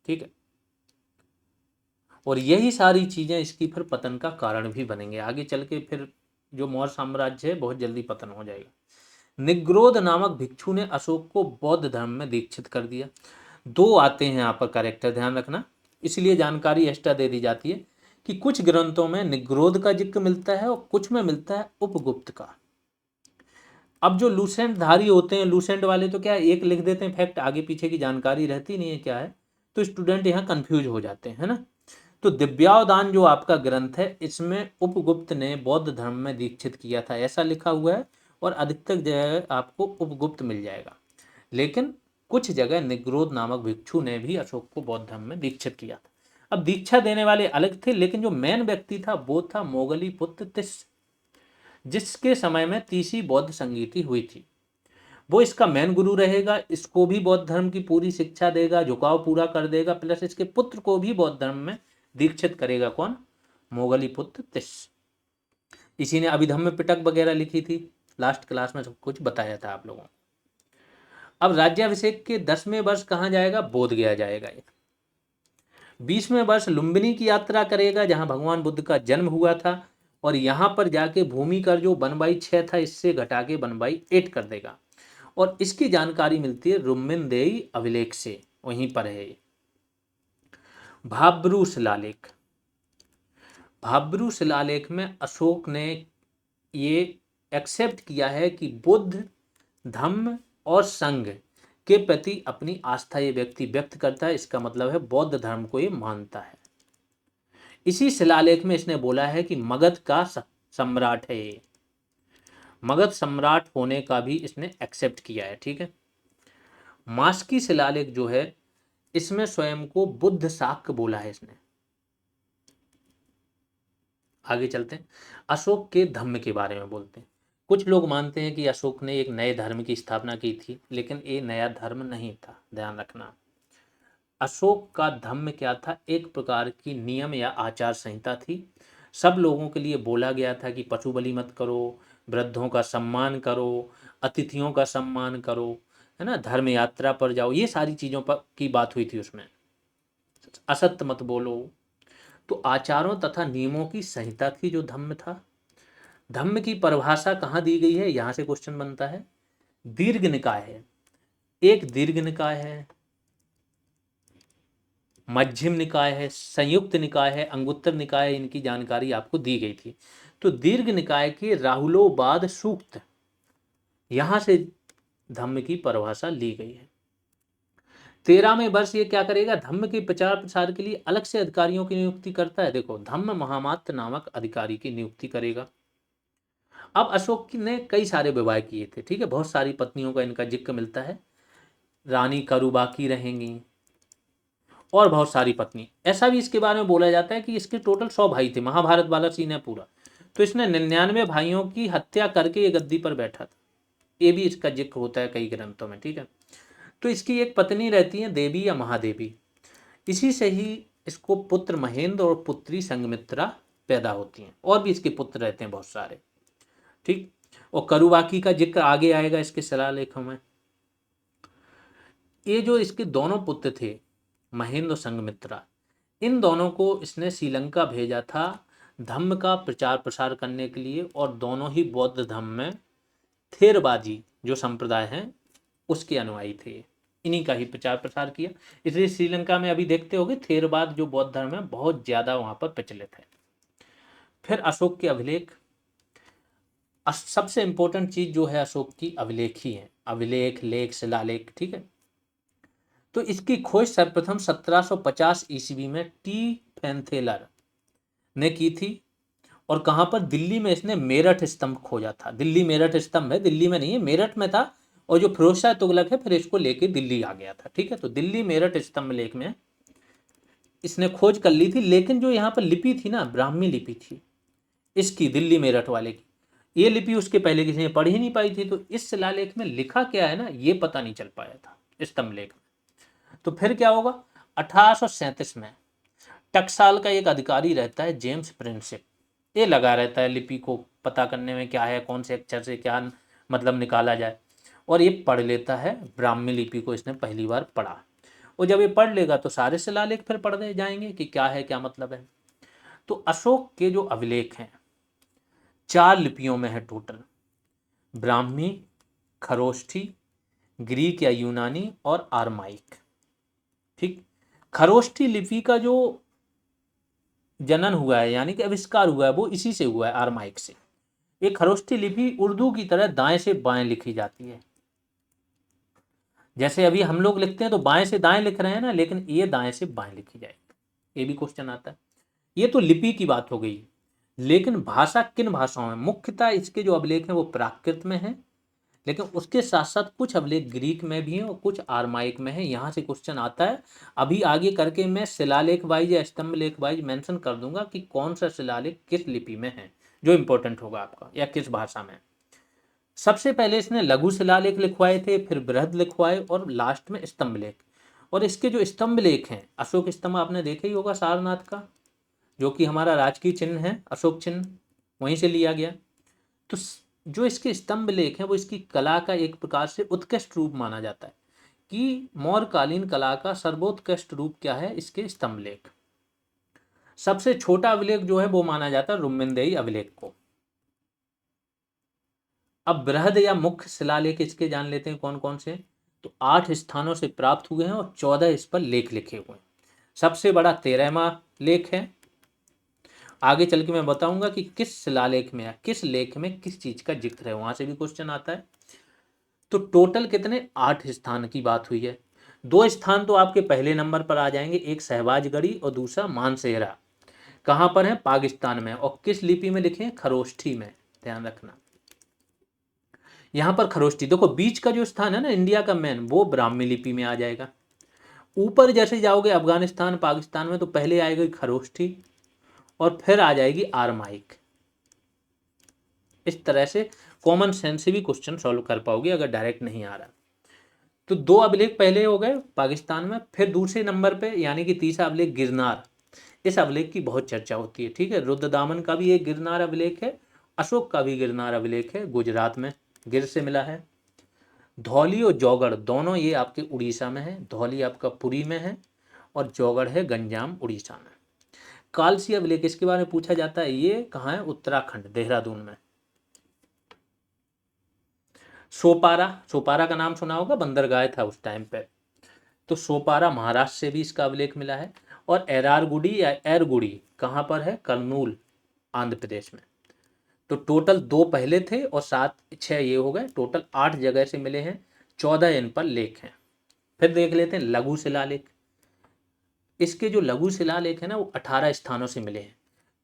ठीक है। और यही सारी चीजें इसकी फिर पतन का कारण भी बनेंगे। आगे चल के फिर जो मौर्य साम्राज्य है बहुत जल्दी पतन हो जाएगा। निग्रोध नामक भिक्षु ने अशोक को बौद्ध धर्म में दीक्षित कर दिया। 2 आते हैं यहाँ पर कैरेक्टर, ध्यान रखना, इसलिए जानकारी एक्स्ट्रा दे दी जाती है कि कुछ ग्रंथों में निग्रोध का जिक्र मिलता है और कुछ में मिलता है उपगुप्त का। अब जो लूसेंट धारी होते हैं, लूसेंट वाले तो क्या है, एक लिख देते हैं फैक्ट, आगे पीछे की जानकारी रहती नहीं है क्या है, तो स्टूडेंट यहाँ कंफ्यूज हो जाते हैं, है ना। तो दिव्यावदान जो आपका ग्रंथ है, इसमें उपगुप्त ने बौद्ध धर्म में दीक्षित किया था, ऐसा लिखा हुआ है। और अधिकतर जगह आपको उपगुप्त मिल जाएगा। लेकिन कुछ जगह निग्रोध नामक भिक्षु ने भी अशोक को बौद्ध धर्म में दीक्षित किया था। अब दीक्षा देने वाले अलग थे, लेकिन जो मेन व्यक्ति था वो था मोगली पुत्र तिस, जिसके समय में तीसरी बौद्ध संगीति हुई थी। वो इसका मेन गुरु रहेगा, इसको भी बौद्ध धर्म की पूरी शिक्षा देगा, झुकाव पूरा कर देगा, प्लस इसके पुत्र को भी बौद्ध धर्म में दीक्षित करेगा। कौन? मोगली पुत्र तिस। इसी ने अभिधम्म पिटक वगैरह लिखी थी। लास्ट क्लास में सब कुछ बताया था आप लोगों को। अब राज्याभिषेक के 10वें वर्ष कहाँ जाएगा? बोध गया जाएगा। 20वें वर्ष लुम्बिनी की यात्रा करेगा, जहां भगवान बुद्ध का जन्म हुआ था, और यहां पर जाके भूमि कर जो 1/6 था इससे घटा के 1/8 कर देगा। और इसकी जानकारी मिलती है रुम्मिनदेई अभिलेख से, वहीं पर है। भाब्रू शिलालेख। भाब्रू शिलालेख में अशोक ने ये एक्सेप्ट किया है कि बुद्ध धम्म और संघ के प्रति अपनी आस्था ये व्यक्ति व्यक्त करता है। इसका मतलब है बौद्ध धर्म को ये मानता है। इसी शिलालेख में इसने बोला है कि मगध का सम्राट है ये। मगध सम्राट होने का भी इसने एक्सेप्ट किया है। ठीक है। मास्की शिलालेख जो है इसमें स्वयं को बुद्ध शाक्य बोला है इसने। आगे चलते हैं, अशोक के धम्म के बारे में बोलते हैं। कुछ लोग मानते हैं कि अशोक ने एक नए धर्म की स्थापना की थी, लेकिन ये नया धर्म नहीं था। ध्यान रखना, अशोक का धम्म क्या था? एक प्रकार की नियम या आचार संहिता थी। सब लोगों के लिए बोला गया था कि पशु बलि मत करो, वृद्धों का सम्मान करो, अतिथियों का सम्मान करो, है ना, धर्म यात्रा पर जाओ, ये सारी चीज़ों पर की बात हुई थी उसमें। असत्य मत बोलो। तो आचारों तथा नियमों की संहिता थी जो धम्म था। धम्म की परिभाषा कहाँ दी गई है? यहाँ से क्वेश्चन बनता है। दीर्घ निकाय है, एक दीर्घ निकाय है, मध्यम निकाय है, संयुक्त निकाय है, अंगुत्तर निकाय है। इनकी जानकारी आपको दी गई थी। तो दीर्घ निकाय के राहुलोवाद सूक्त, यहां से धम्म की परिभाषा ली गई है। 13वें वर्ष ये क्या करेगा? धम्म के प्रचार प्रसार के लिए अलग से अधिकारियों की नियुक्ति करता है। देखो, धम्म महामात्र नामक अधिकारी की नियुक्ति करेगा। अब अशोक ने कई सारे विवाह किए थे। ठीक है, बहुत सारी पत्नियों का इनका जिक्र मिलता है। रानी करुबाकी रहेंगी और बहुत सारी पत्नी। ऐसा भी इसके बारे में बोला जाता है कि इसके टोटल 100 भाई थे। महाभारत वाला सीन है पूरा। तो इसने 99 भाइयों की हत्या करके ये गद्दी पर बैठा था। ये भी इसका जिक्र होता है कई ग्रंथों में। ठीक है। तो इसकी एक पत्नी रहती है देवी या महादेवी। इसी से ही इसको पुत्र महेंद्र और पुत्री संघमित्रा पैदा होती हैं। और भी इसके पुत्र रहते हैं बहुत सारे। ठीक। और करुबाकी का जिक्र आगे आएगा इसके शिलालेखों में। ये जो इसके दोनों पुत्र थे, महेंद्र और संघमित्रा, इन दोनों को इसने श्रीलंका भेजा था धम्म का प्रचार प्रसार करने के लिए। और दोनों ही बौद्ध धर्म में थेरवादी जो संप्रदाय हैं उसके अनुयायी थे। इन्हीं का ही प्रचार प्रसार किया। इसलिए श्रीलंका में अभी देखते होंगे थेरवाद जो बौद्ध धर्म है बहुत ज्यादा वहां पर प्रचलित है। फिर अशोक के अभिलेख। सबसे इंपॉर्टेंट चीज जो है अशोक की अभिलेख ही है। अभिलेख, लेख, शिलालेख। ठीक है। तो इसकी खोज सर्वप्रथम 1750 ईस्वी में टी फैंथेलर ने की थी। और कहां पर? दिल्ली में इसने मेरठ स्तंभ खोजा था। दिल्ली मेरठ स्तंभ है, दिल्ली में नहीं है, मेरठ में था। और जो फिरोज शाह तुगलक है फिर इसको लेके दिल्ली आ गया था। ठीक है। तो दिल्ली मेरठ स्तंभ लेख में इसने खोज कर ली थी। लेकिन जो यहाँ पर लिपि थी ना, ब्राह्मी लिपि थी इसकी, दिल्ली मेरठ वाले की, ये लिपि उसके पहले किसी ने पढ़ ही नहीं पाई थी। तो इस शिलालेख में लिखा क्या है ना, ये पता नहीं चल पाया था स्तंभ लेख में। तो फिर क्या होगा? 1837 में टकसाल का एक अधिकारी रहता है जेम्स प्रिंसिप। ये लगा रहता है लिपि को पता करने में, क्या है, कौन से अक्षर से क्या मतलब निकाला जाए। और ये पढ़ लेता है ब्राह्मी लिपि को, इसने पहली बार पढ़ा। और जब ये पढ़ लेगा तो सारे शिलालेख फिर पढ़ दे जाएंगे कि क्या है, क्या मतलब है। तो अशोक के जो अभिलेख हैं 4 लिपियों में है टोटल। ब्राह्मी, खरोष्ठी, ग्रीक या यूनानी और आरमाइक। ठीक। खरोष्ठी लिपि का जो जनन हुआ है यानी कि आविष्कार हुआ है वो इसी से हुआ है, आरमाइक से। एक खरोष्ठी लिपि उर्दू की तरह दाएं से बाएं लिखी जाती है। जैसे अभी हम लोग लिखते हैं तो बाएं से दाएं लिख रहे हैं ना, लेकिन ये दाएं से बाएं लिखी जाएगी। ये भी क्वेश्चन आता है। ये तो लिपि की बात हो गई। लेकिन भाषा किन भाषाओं में, मुख्यतः इसके जो अभिलेख हैं वो प्राकृत में हैं, लेकिन उसके साथ साथ कुछ अभिलेख ग्रीक में भी हैं और कुछ आरमाइक में हैं। यहाँ से क्वेश्चन आता है। अभी आगे करके मैं शिलालेख वाइज या स्तंभ लेख वाइज मेंशन कर दूंगा कि कौन सा शिलालेख किस लिपि में है, जो इंपॉर्टेंट होगा आपका, या किस भाषा में। सबसे पहले इसने लघु शिलालेख लिखवाए थे, फिर बृहद लिखवाए और लास्ट में स्तंभ लेख। और इसके जो स्तंभ लेख हैं, अशोक स्तंभ आपने देखा ही होगा सारनाथ का, जो कि हमारा राजकीय चिन्ह है, अशोक चिन्ह वहीं से लिया गया। तो जो इसके स्तंभ लेख हैं वो इसकी कला का एक प्रकार से उत्कृष्ट रूप माना जाता है, कि मौर्यकालीन कला का सर्वोत्कृष्ट रूप क्या है, इसके स्तंभ लेख। सबसे छोटा अभिलेख जो है वो माना जाता है रुम्मिनदेही अभिलेख को। अब बृहद या मुख्य शिलालेख इसके जान लेते हैं कौन कौन से। तो 8 स्थानों से प्राप्त हुए हैं और 14 इस पर लेख लिखे हुए हैं। सबसे बड़ा 13वां लेख है। आगे चल के मैं बताऊंगा कि किस शिलालेख में या किस लेख में किस चीज का जिक्र है, वहां से भी क्वेश्चन आता है। तो टोटल कितने, 8 स्थान की बात हुई है। 2 स्थान तो आपके पहले नंबर पर आ जाएंगे, एक सहबाजगढ़ी और दूसरा मानसेरा। कहाँ पर है, पाकिस्तान में। और किस लिपि में लिखे हैं, खरोष्ठी में, ध्यान रखना। यहाँ पर खरोष्ठी देखो, बीच का जो स्थान है ना इंडिया का मेन, वो ब्राह्मी लिपि में आ जाएगा। ऊपर जैसे जाओगे अफगानिस्तान पाकिस्तान में, तो पहले आएगी खरोष्ठी और फिर आ जाएगी आरमाइक। इस तरह से कॉमन सेंस से भी क्वेश्चन सॉल्व कर पाओगे अगर डायरेक्ट नहीं आ रहा। तो 2 अभिलेख पहले हो गए पाकिस्तान में, फिर दूसरे नंबर पे यानी कि तीसरा अभिलेख गिरनार। इस अभिलेख की बहुत चर्चा होती है, ठीक है। रुद्रदामन का भी एक गिरनार अभिलेख है, अशोक का भी गिरनार अभिलेख है, गुजरात में गिर से मिला है। धौली और जौगढ़ दोनों ये आपके उड़ीसा में है। धौली आपका पुरी में है और जौगढ़ है गंजाम उड़ीसा में। कालसी अभिलेख इसके बारे में पूछा जाता है, ये कहाँ है, उत्तराखंड देहरादून में। सोपारा, सोपारा का नाम सुना होगा, बंदरगाह था उस टाइम पे। तो सोपारा महाराष्ट्र से भी इसका अभिलेख मिला है। और एरारगुड़ी या एरगुड़ी कहाँ पर है, कर्नूल आंध्र प्रदेश में। तो टोटल 2 पहले थे और 7 6 ये हो गए, टोटल 8 जगह से मिले हैं, 14 इन पर लेख हैं। फिर देख लेते हैं लघु शिलालेख। इसके जो लघु शिलालेख है ना वो 18 स्थानों से मिले हैं।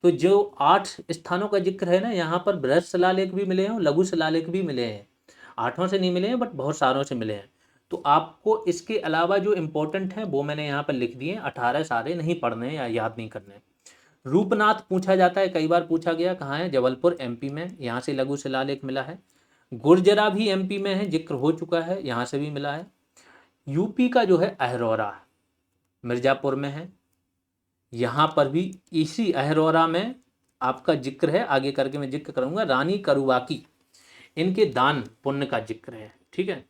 तो जो 8 स्थानों का जिक्र है ना, यहाँ पर बृहद शिलालेख भी मिले हैं और लघु शिलालेख भी मिले हैं। 8वां से नहीं मिले हैं बट बहुत सारों से मिले हैं। तो आपको इसके अलावा जो इम्पोर्टेंट है वो मैंने यहाँ पर लिख दिए, 18 सारे नहीं पढ़ने या याद नहीं करने। रूपनाथ पूछा जाता है, कई बार पूछा गया, कहाँ है, जबलपुर एमपी में, यहाँ से लघु शिलालेख मिला है। गुर्जरा भी एमपी में है, जिक्र हो चुका है, यहाँ से भी मिला है। यूपी का जो है अहरौरा मिर्जापुर में है, यहाँ पर भी इसी अहरौरा में आपका जिक्र है। आगे करके मैं जिक्र करूंगा। रानी करुवाकी, इनके दान पुण्य का जिक्र है, ठीक है।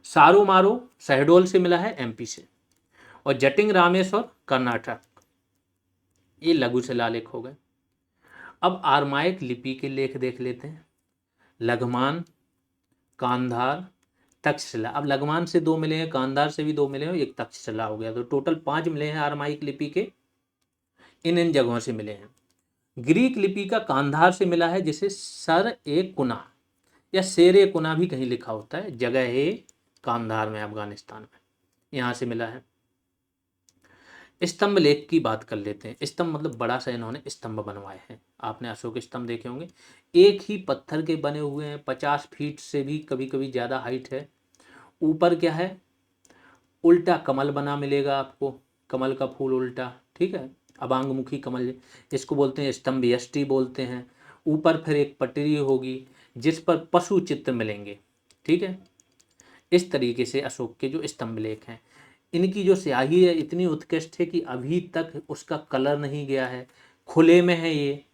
सारू मारू शहडोल से मिला है, एमपी से। और जटिंग रामेश्वर कर्नाटक, ये लघु शिलालेख हो गए। अब आरमाइक लिपि के लेख देख लेते हैं। लघमान, कांधार, तक्षशिला। अब लघमान से 2 मिले हैं, कांधार से भी 2 मिले हैं, एक तक्षशिला हो गया। तो टोटल 5 मिले हैं आरमाइक लिपि के, इन जगहों से मिले हैं। ग्रीक लिपि का कांधार से मिला है, जिसे सर ए कुना या शेर ए कुना भी कहीं लिखा होता है, जगह है कांधार में अफगानिस्तान में, यहाँ से मिला है। स्तंभ लेख की बात कर लेते हैं। स्तंभ मतलब बड़ा सा इन्होंने स्तंभ बनवाए हैं। आपने अशोक स्तंभ देखे होंगे, एक ही पत्थर के बने हुए हैं, 50 फीट से भी कभी कभी ज़्यादा हाइट है। ऊपर क्या है, उल्टा कमल बना मिलेगा आपको, कमल का फूल उल्टा, ठीक है, अबांगमुखी कमल, इसको बोलते हैं स्तंभ यष्टि बोलते हैं। ऊपर फिर एक पटरी होगी जिस पर पशु चित्र मिलेंगे, ठीक है। इस तरीके से अशोक के जो स्तंभ लेख हैं, इनकी जो स्याही है इतनी उत्कृष्ट है कि अभी तक उसका कलर नहीं गया है, खुले में है ये।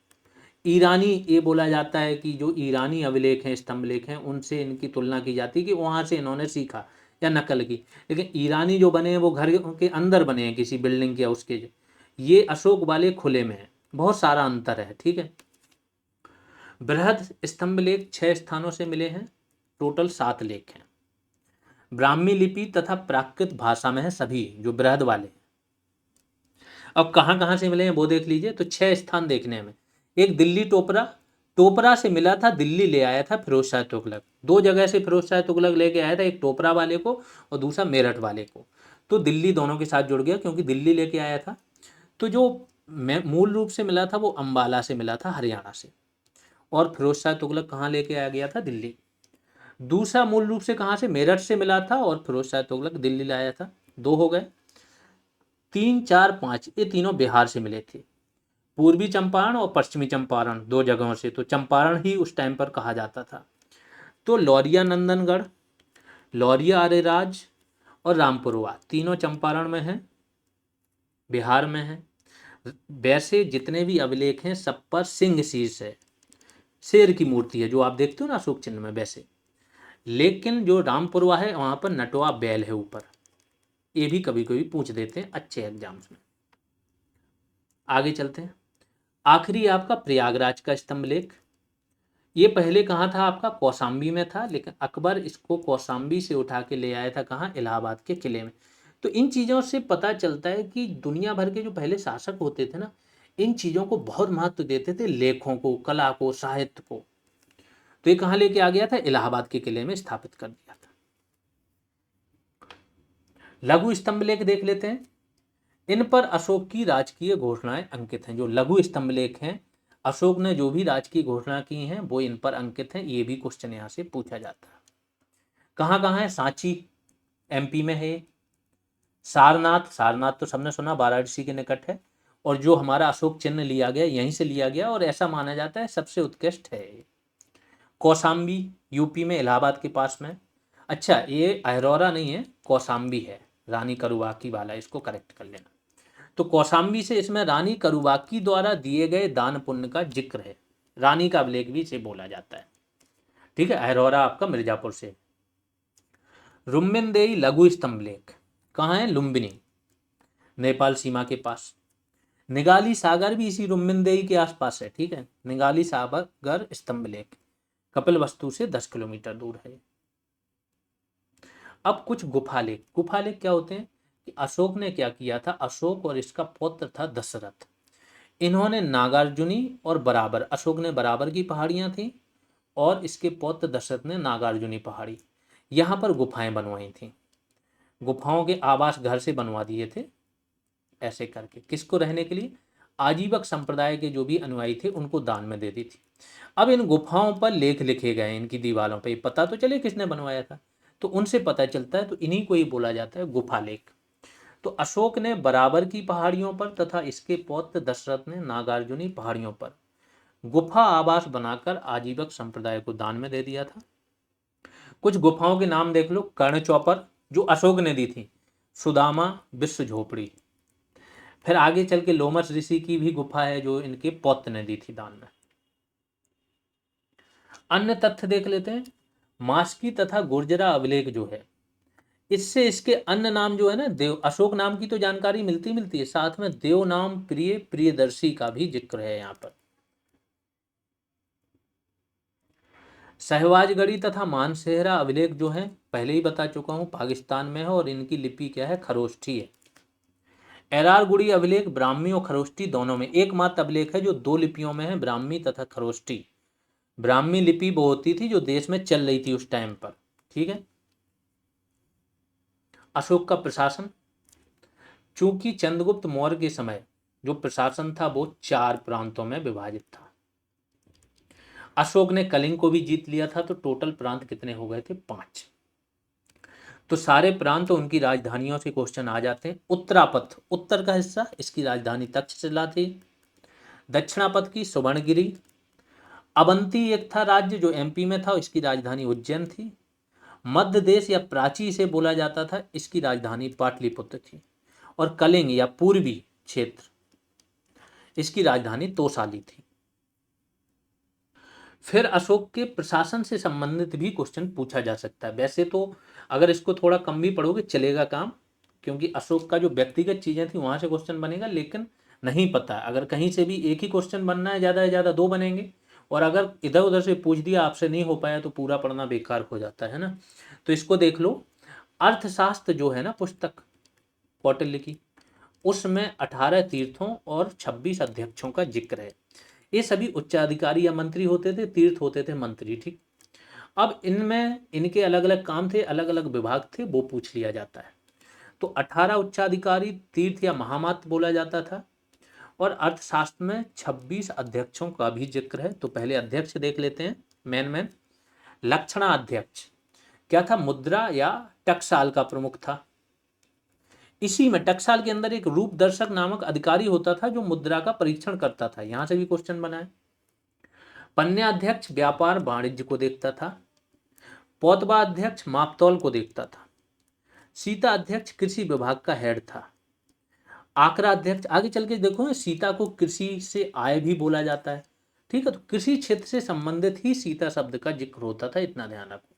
ईरानी, ये बोला जाता है कि जो ईरानी अभिलेख हैं, स्तंभ लेख हैं, उनसे इनकी तुलना की जाती है कि वहाँ से इन्होंने सीखा या नकल की। लेकिन ईरानी जो बने हैं वो घर के अंदर बने हैं किसी बिल्डिंग के, उसके, ये अशोक वाले खुले में है, बहुत सारा अंतर है, ठीक है। बृहद स्तंभ लेख 6 स्थानों से मिले हैं, टोटल 7 लेख हैं। ब्राह्मी लिपि तथा प्राकृत भाषा में है सभी जो बृहद वाले। अब कहाँ कहाँ से मिले हैं वो देख लीजिए। तो 6 स्थान देखने में, एक दिल्ली टोपरा, टोपरा से मिला था, दिल्ली ले आया था फिरोज शाह तुगलक। 2 जगह से फिरोज शाह तुगलक लेके आया था, एक टोपरा वाले को और दूसरा मेरठ वाले को। तो दिल्ली दोनों के साथ जुड़ गया क्योंकि दिल्ली लेके आया था। तो जो मूल रूप से मिला था वो अम्बाला से मिला था, हरियाणा से। और फिरोज शाह तुगलक कहाँ लेके आ गया था? दिल्ली। दूसरा मूल रूप से कहाँ से? मेरठ से मिला था और फिरोज शाह तुगलक दिल्ली लाया था। 2 हो गए। 3, 4, 5 ये तीनों बिहार से मिले थे। पूर्वी चंपारण और पश्चिमी चंपारण 2 जगहों से, तो चंपारण ही उस टाइम पर कहा जाता था। तो लौरिया नंदनगढ़, लौरिया अरेराज और रामपुरवा तीनों चंपारण में हैं, बिहार में हैं। वैसे जितने भी अभिलेख हैं सब पर सिंह शीर्ष है, शेर की मूर्ति है जो आप देखते हो ना अशोक चिन्ह में, वैसे। लेकिन जो रामपुरवा है वहां पर नटवा बैल है ऊपर। ये भी कभी कभी पूछ देते हैं अच्छे एग्जाम्स में। आगे चलते हैं। आखिरी आपका प्रयागराज का स्तंभ लेख। ये पहले कहाँ था आपका? कौशाम्बी में था, लेकिन अकबर इसको कौशाम्बी से उठा के ले आया था कहाँ? इलाहाबाद के किले में। तो इन चीज़ों से पता चलता है कि दुनिया भर के जो पहले शासक होते थे ना, इन चीज़ों को बहुत महत्व देते थे, लेखों को, कला को, साहित्य को। तो ये कहाँ लेके आ गया था? इलाहाबाद के किले में स्थापित कर दिया था। लघु स्तंभ लेख देख लेते हैं। इन पर अशोक की राजकीय घोषणाएं अंकित हैं। जो लघु स्तंभ लेख हैं, अशोक ने जो भी राजकीय घोषणा की हैं वो इन पर अंकित हैं। ये भी क्वेश्चन यहाँ से पूछा जाता है। कहाँ कहाँ है? सांची एमपी में है। सारनाथ, सारनाथ तो सबने सुना, वाराणसी के निकट है। और जो हमारा अशोक चिन्ह लिया गया यहीं से लिया गया और ऐसा माना जाता है सबसे उत्कृष्ट है। कौशाम्बी यूपी में, इलाहाबाद के पास में। अच्छा, ये अहरौरा नहीं है, कौशाम्बी है, रानी करुवाकी वाला, इसको करेक्ट कर लेना। तो कौशाम्बी से इसमें रानी करुवाकी द्वारा दिए गए दान पुण्य का जिक्र है। रानी का अभिलेख भी इसे बोला जाता है। ठीक है, अहरौरा आपका मिर्जापुर से। रुम्बिनदेई लघु स्तंभ लेख कहाँ है? लुम्बिनी, नेपाल सीमा के पास। निगाली सागर भी इसी रुम्बिनदेई के आसपास है। ठीक है, निगाली सागर स्तंभ लेख कपिल वस्तु से 10 किलोमीटर दूर है। अब कुछ गुफा लेख। गुफा लेख क्या होते हैं कि अशोक ने क्या किया था? अशोक और इसका पौत्र था दशरथ, इन्होंने नागार्जुनी और बराबर, अशोक ने बराबर की पहाड़ियां थी और इसके पौत्र दशरथ ने नागार्जुनी पहाड़ी, यहाँ पर गुफाएं बनवाई थी। गुफाओं के आवास घर से बनवा दिए थे ऐसे करके। किसको? रहने के लिए। आजीवक संप्रदाय के जो भी अनुयायी थे उनको दान में दे दी थी। अब इन गुफाओं पर लेख लिखे गए, इनकी दीवारों पर, पता तो चले किसने बनवाया था। तो उनसे पता चलता है, तो इन्हीं को ही बोला जाता है गुफा लेख। तो अशोक ने बराबर की पहाड़ियों पर तथा इसके पौत्र दशरथ ने नागार्जुनी पहाड़ियों पर गुफा आवास बनाकर आजीवक संप्रदाय को दान में दे दिया था। कुछ गुफाओं के नाम देख लो। कर्ण चौपर जो अशोक ने दी थी, सुदामा विश्व झोपड़ी। फिर आगे चल के लोमस ऋषि की भी गुफा है जो इनके पौत्र ने दी थी दान में। अन्य तथ्य देख लेते हैं। मास्की तथा गुर्जरा अभिलेख जो है, इससे इसके अन्य नाम जो है ना, देव, अशोक नाम की तो जानकारी मिलती है, साथ में देव नाम प्रिय, प्रियदर्शी का भी जिक्र है यहाँ पर। सहवाजगढ़ी तथा मानसेहरा अभिलेख जो है, पहले ही बता चुका हूँ, पाकिस्तान में है और इनकी लिपि क्या है? खरोष्ठी है। एरारगुड़ी अभिलेख ब्राह्मी और खरोष्ठी दोनों में, एकमात्र अभिलेख है जो 2 लिपियों में है, ब्राह्मी तथा खरोष्ठी। ब्राह्मी लिपि वो होती थी जो देश में चल रही थी उस टाइम पर। ठीक है। अशोक का प्रशासन, चूंकि चंद्रगुप्त मौर्य के समय जो प्रशासन था वो 4 प्रांतों में विभाजित था। अशोक ने कलिंग को भी जीत लिया था, तो टोटल प्रांत कितने हो गए थे? 5। तो सारे प्रांत उनकी राजधानियों से क्वेश्चन आ जाते हैं। उत्तरापथ, उत्तर का हिस्सा, इसकी राजधानी तक्षशिला थी। दक्षिणापथ की सुवर्णगिरी। अवंती एक था राज्य जो एमपी में था, इसकी राजधानी उज्जैन थी। मध्य देश या प्राची से बोला जाता था, इसकी राजधानी पाटलिपुत्र थी। और कलिंग या पूर्वी क्षेत्र, इसकी राजधानी तोसाली थी। फिर अशोक के प्रशासन से संबंधित भी क्वेश्चन पूछा जा सकता है। वैसे तो अगर इसको थोड़ा कम भी पढ़ोगे चलेगा काम, क्योंकि अशोक का जो व्यक्तिगत चीजें थी वहां से क्वेश्चन बनेगा, लेकिन नहीं पता, अगर कहीं से भी एक ही क्वेश्चन बनना है, ज्यादा से ज्यादा 2 बनेंगे। और अगर इधर उधर से पूछ दिया, आपसे नहीं हो पाया, तो पूरा पढ़ना बेकार हो जाता है ना। तो इसको देख लो। अर्थशास्त्र जो है ना पुस्तक कौटिल्य की, उसमें 18 तीर्थों और 26 अध्यक्षों का जिक्र है। ये सभी उच्चाधिकारी या मंत्री होते थे, तीर्थ होते थे मंत्री। ठीक। अब इनमें इनके अलग अलग काम थे, अलग अलग विभाग थे, वो पूछ लिया जाता है। तो 18 उच्चाधिकारी, तीर्थ या महामात्र बोला जाता था। और अर्थशास्त्र में 26 अध्यक्षों का भी जिक्र है। तो पहले अध्यक्ष देख लेते हैं, मेन लक्षणा अध्यक्ष क्या था, मुद्रा या टकसाल का प्रमुख था। इसी में टकसाल के अंदर एक रूप दर्शक नामक अधिकारी होता था जो मुद्रा का परीक्षण करता था। यहां से भी क्वेश्चन बना है। पन्या अध्यक्ष व्यापार वाणिज्य को देखता था। पौतवा अध्यक्ष मापतौल को देखता था। सीता अध्यक्ष कृषि विभाग का हेड था। आकरा अध्यक्ष, आगे चल के देखो सीता को कृषि से आय भी बोला जाता है, ठीक है, तो कृषि क्षेत्र से संबंधित ही सीता शब्द का जिक्र होता था, इतना ध्यान रखो।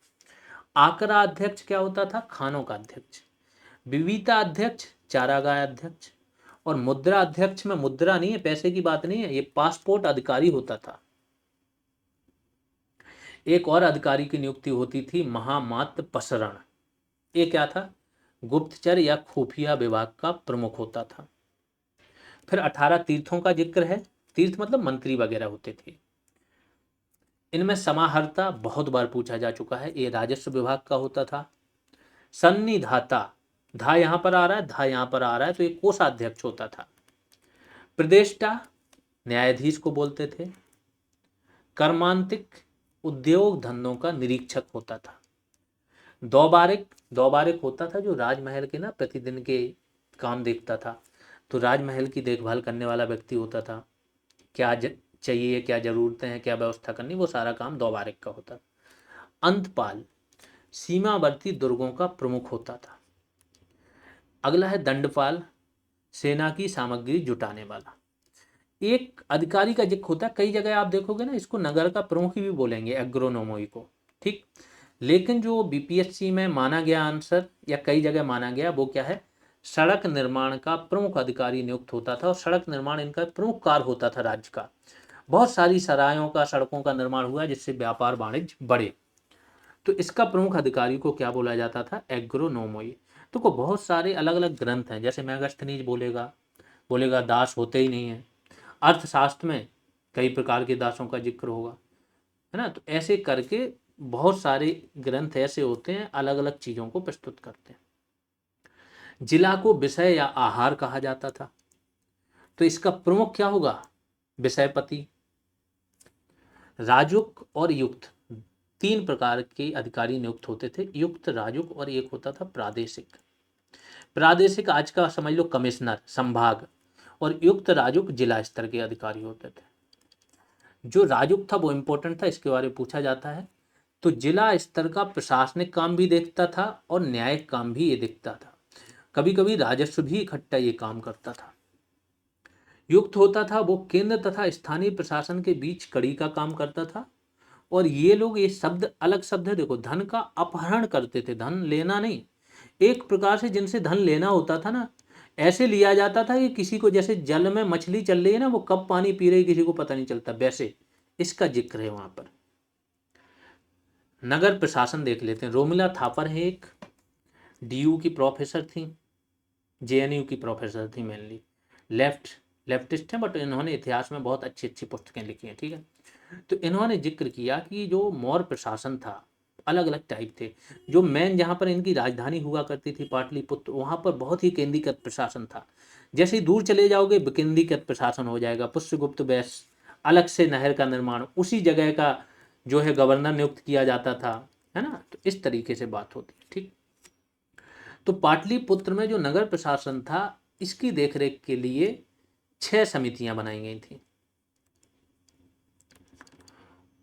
आकरा अध्यक्ष क्या होता था, खानों का अध्यक्ष। विविता अध्यक्ष चारागाह अध्यक्ष। और मुद्रा अध्यक्ष में मुद्रा नहीं है, पैसे की बात नहीं है, ये पासपोर्ट अधिकारी होता था। एक और अधिकारी की नियुक्ति होती थी महामात्र पसरण। ये क्या था, गुप्तचर या खुफिया विभाग का प्रमुख होता था। फिर 18 तीर्थों का जिक्र है। तीर्थ मतलब मंत्री वगैरह होते थे। इनमें समाहर्ता बहुत बार पूछा जा चुका है, ये राजस्व विभाग का होता था। सन्निधाता, धा यहां पर आ रहा है, धा यहां पर आ रहा है, तो ये कोषाध्यक्ष होता था। प्रदेष्टा न्यायाधीश को बोलते थे। कर्मांतिक उद्योग धंधों का निरीक्षक होता था। दौबारिक होता था जो राजमहल के ना प्रतिदिन के काम देखता था। तो राजमहल की देखभाल करने वाला व्यक्ति होता था, क्या चाहिए, क्या जरूरतें हैं, क्या व्यवस्था करनी, वो सारा काम दौबारिक का होता था। अंतपाल सीमावर्ती दुर्गों का प्रमुख होता था। अगला है दंडपाल, सेना की सामग्री जुटाने वाला। एक अधिकारी का जिक्र होता है, कई जगह आप देखोगे ना इसको नगर का प्रमुख भी बोलेंगे, एग्रोनोमोई को, ठीक। लेकिन जो बीपीएससी में माना गया आंसर या कई जगह माना गया वो क्या है, सड़क निर्माण का प्रमुख अधिकारी नियुक्त होता था। और सड़क निर्माण इनका प्रमुख कार्य होता था राज्य का। बहुत सारी सरायों का, सड़कों का निर्माण हुआ जिससे व्यापार वाणिज्य बढ़े। तो इसका प्रमुख अधिकारी को क्या बोला जाता था, एग्रोनोमोई। तो को बहुत सारे अलग अलग ग्रंथ हैं, जैसे मैगस्थनीज बोलेगा दास होते ही नहीं है। अर्थशास्त्र में कई प्रकार के दासों का जिक्र होगा, है ना। तो ऐसे करके बहुत सारे ग्रंथ ऐसे होते हैं, अलग अलग चीजों को प्रस्तुत करते हैं। जिला को विषय या आहार कहा जाता था। तो इसका प्रमुख क्या होगा, विषयपति। राजुक और युक्त, 3 प्रकार के अधिकारी नियुक्त होते थे, युक्त, राजुक और एक होता था प्रादेशिक। प्रादेशिक आज का समझ लो कमिश्नर, संभाग, और युक्त राजुक जिला स्तर के अधिकारी होते थे। जो राजुक था वो इंपॉर्टेंट था, इसके बारे में पूछा जाता है। तो जिला स्तर का प्रशासनिक काम भी देखता था और न्यायिक काम भी ये देखता था। कभी कभी राजस्व भी इकट्ठा ये काम करता था। युक्त होता था वो केंद्र तथा स्थानीय प्रशासन के बीच कड़ी का काम करता था। और ये लोग, ये शब्द अलग शब्द है, देखो, धन का अपहरण करते थे, धन लेना नहीं। एक प्रकार से जिनसे धन लेना होता था ना, ऐसे लिया जाता था कि किसी को, जैसे जल में मछली चल रही है ना, वो कब पानी पी रही किसी को पता नहीं चलता, वैसे इसका जिक्र है वहां पर। नगर प्रशासन देख लेते हैं। रोमिला थापर है एक, डीयू की प्रोफेसर थी, जेएनयू की प्रोफेसर थी मेनली, लेफ्टिस्ट हैं, बट इन्होंने इतिहास में बहुत अच्छी अच्छी पुस्तकें लिखी हैं, ठीक है। तो इन्होंने जिक्र किया कि जो मौर्य प्रशासन था, अलग अलग टाइप थे। जो मेन जहाँ पर इनकी राजधानी हुआ करती थी पाटलिपुत्र, वहाँ पर बहुत ही केंद्रीकृत प्रशासन था। जैसे ही दूर चले जाओगे विकेंद्रीकृत प्रशासन हो जाएगा। पुष्यगुप्त वैश्य, अलग से नहर का निर्माण, उसी जगह का जो है गवर्नर नियुक्त किया जाता था, है ना। तो इस तरीके से बात होती है, ठीक। तो पाटलिपुत्र में जो नगर प्रशासन था, इसकी देखरेख के लिए 6 समितियां बनाई गई थी।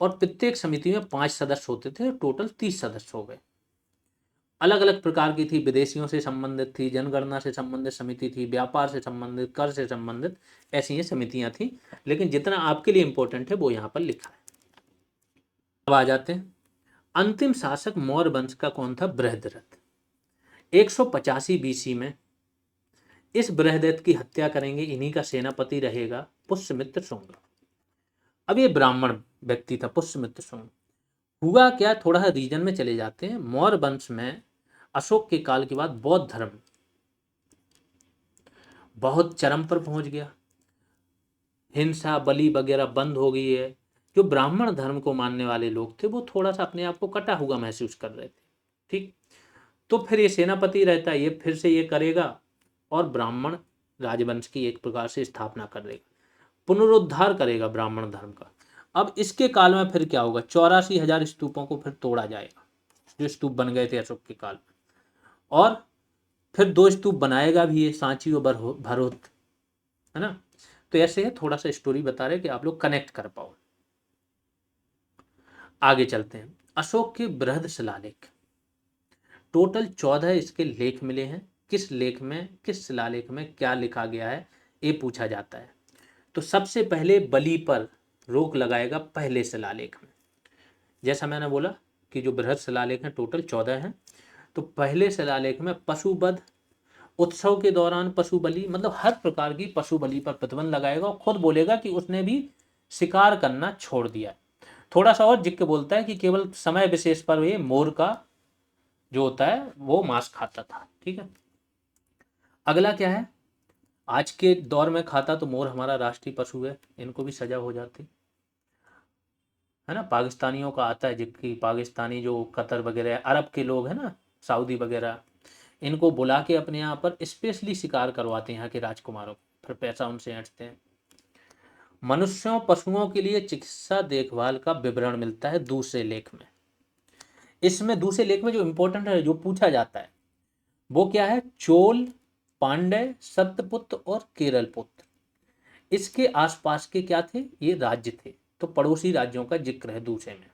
और प्रत्येक समिति में 5 सदस्य होते थे, टोटल 30 सदस्य हो गए। अलग अलग प्रकार की थी, विदेशियों से संबंधित थी, जनगणना से संबंधित समिति थी, व्यापार से संबंधित, कर से संबंधित, ऐसी ये समितियां थी। लेकिन जितना आपके लिए इंपॉर्टेंट है वो यहाँ पर लिखा है। अब आ जाते हैं, अंतिम शासक मौर्य वंश का कौन था, बृहद्रथ। 185 बीसी में इस बृहद्रथ की हत्या करेंगे, इन्हीं का सेनापति रहेगा पुष्यमित्र शुंग। अब ये ब्राह्मण व्यक्ति था पुष्यमित्र शुंग। हुआ क्या, थोड़ा सा रीजन में चले जाते हैं। मौर्य वंश में अशोक के काल के बाद बौद्ध धर्म बहुत चरम पर पहुंच गया। हिंसा, बलि वगैरह बंद हो गई है। जो ब्राह्मण धर्म को मानने वाले लोग थे वो थोड़ा सा अपने आप को कटा हुआ महसूस कर रहे थे, ठीक। तो फिर ये सेनापति रहता है, ये फिर से ये करेगा और ब्राह्मण राजवंश की एक प्रकार से स्थापना कर देगा, पुनरुद्धार करेगा ब्राह्मण धर्म का। अब इसके काल में फिर क्या होगा, 84,000 स्तूपों को फिर तोड़ा जाएगा जो स्तूप बन गए थे अशोक के काल में, और फिर 2 स्तूप बनाएगा भी ये, सांची और भरोत, है ना। तो ऐसे है, थोड़ा सा स्टोरी बता रहे कि आप लोग कनेक्ट कर पाओ। आगे चलते हैं। अशोक के बृहद शिलालेख, टोटल 14 इसके लेख मिले हैं। किस लेख में, किस शिलालेख में क्या लिखा गया है, ये पूछा जाता है। तो सबसे पहले बलि पर रोक लगाएगा पहले शिलालेख में। जैसा मैंने बोला कि जो बृहद शिलालेख हैं टोटल 14 हैं, तो पहले शिलालेख में पशुवध, उत्सव के दौरान पशु बलि, मतलब हर प्रकार की पशु बलि पर प्रतिबंध लगाएगा, और खुद बोलेगा कि उसने भी शिकार करना छोड़ दिया। थोड़ा सा और जिक्र बोलता है कि केवल समय विशेष पर ये मोर का जो होता है वो मांस खाता था। ठीक है, अगला क्या है, आज के दौर में खाता तो मोर हमारा राष्ट्रीय पशु है, इनको भी सजा हो जाती है ना। पाकिस्तानियों का आता है, जिसकी पाकिस्तानी जो कतर वगैरह अरब के लोग हैं ना, सऊदी वगैरह, इनको बुला के अपने यहाँ पर स्पेशली शिकार करवाते हैं यहाँ के राजकुमारों को, फिर पैसा उनसे ऐंठते हैं। मनुष्यों पशुओं के लिए चिकित्सा देखभाल का विवरण मिलता है दूसरे लेख में। इसमें दूसरे लेख में जो इंपॉर्टेंट है, जो पूछा जाता है वो क्या है, चोल, पांड्य, सत्यपुत्र और केरलपुत्र, इसके आसपास के क्या थे, ये राज्य थे। तो पड़ोसी राज्यों का जिक्र है दूसरे में।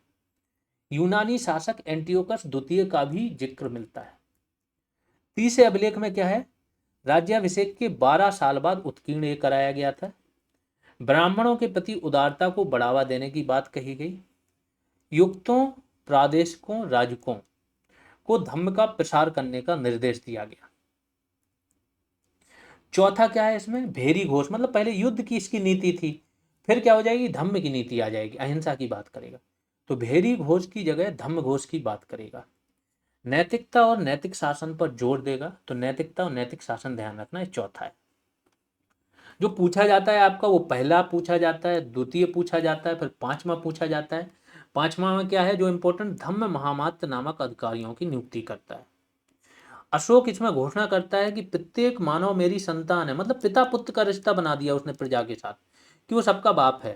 यूनानी शासक एंटियोकस द्वितीय का भी जिक्र मिलता है। तीसरे अभिलेख में क्या है, राज्याभिषेक के 12 साल बाद उत्कीर्ण ये कराया गया था। ब्राह्मणों के प्रति उदारता को बढ़ावा देने की बात कही गई। युक्तों, प्रादेशिकों, राजकों को धम्म का प्रसार करने का निर्देश दिया गया। चौथा क्या है इसमें, भेरी घोष, मतलब पहले युद्ध की इसकी नीति थी, फिर क्या हो जाएगी, धम्म की नीति आ जाएगी, अहिंसा की बात करेगा। तो भेरी घोष की जगह धम्म घोष की बात करेगा। नैतिकता और नैतिक शासन पर जोर देगा। तो नैतिकता और नैतिक शासन ध्यान रखना, ये चौथा है। जो पूछा जाता है आपका, वो पहला पूछा जाता है, द्वितीय पूछा जाता है, फिर पांचवा पूछा जाता है। पांचवा में क्या है जो इंपॉर्टेंट, धम्म महामात्र नामक अधिकारियों की नियुक्ति करता है। अशोक इसमें घोषणा करता है कि प्रत्येक मानव मेरी संतान है, मतलब पिता पुत्र का रिश्ता बना दिया उसने प्रजा के साथ, कि वो सबका बाप है।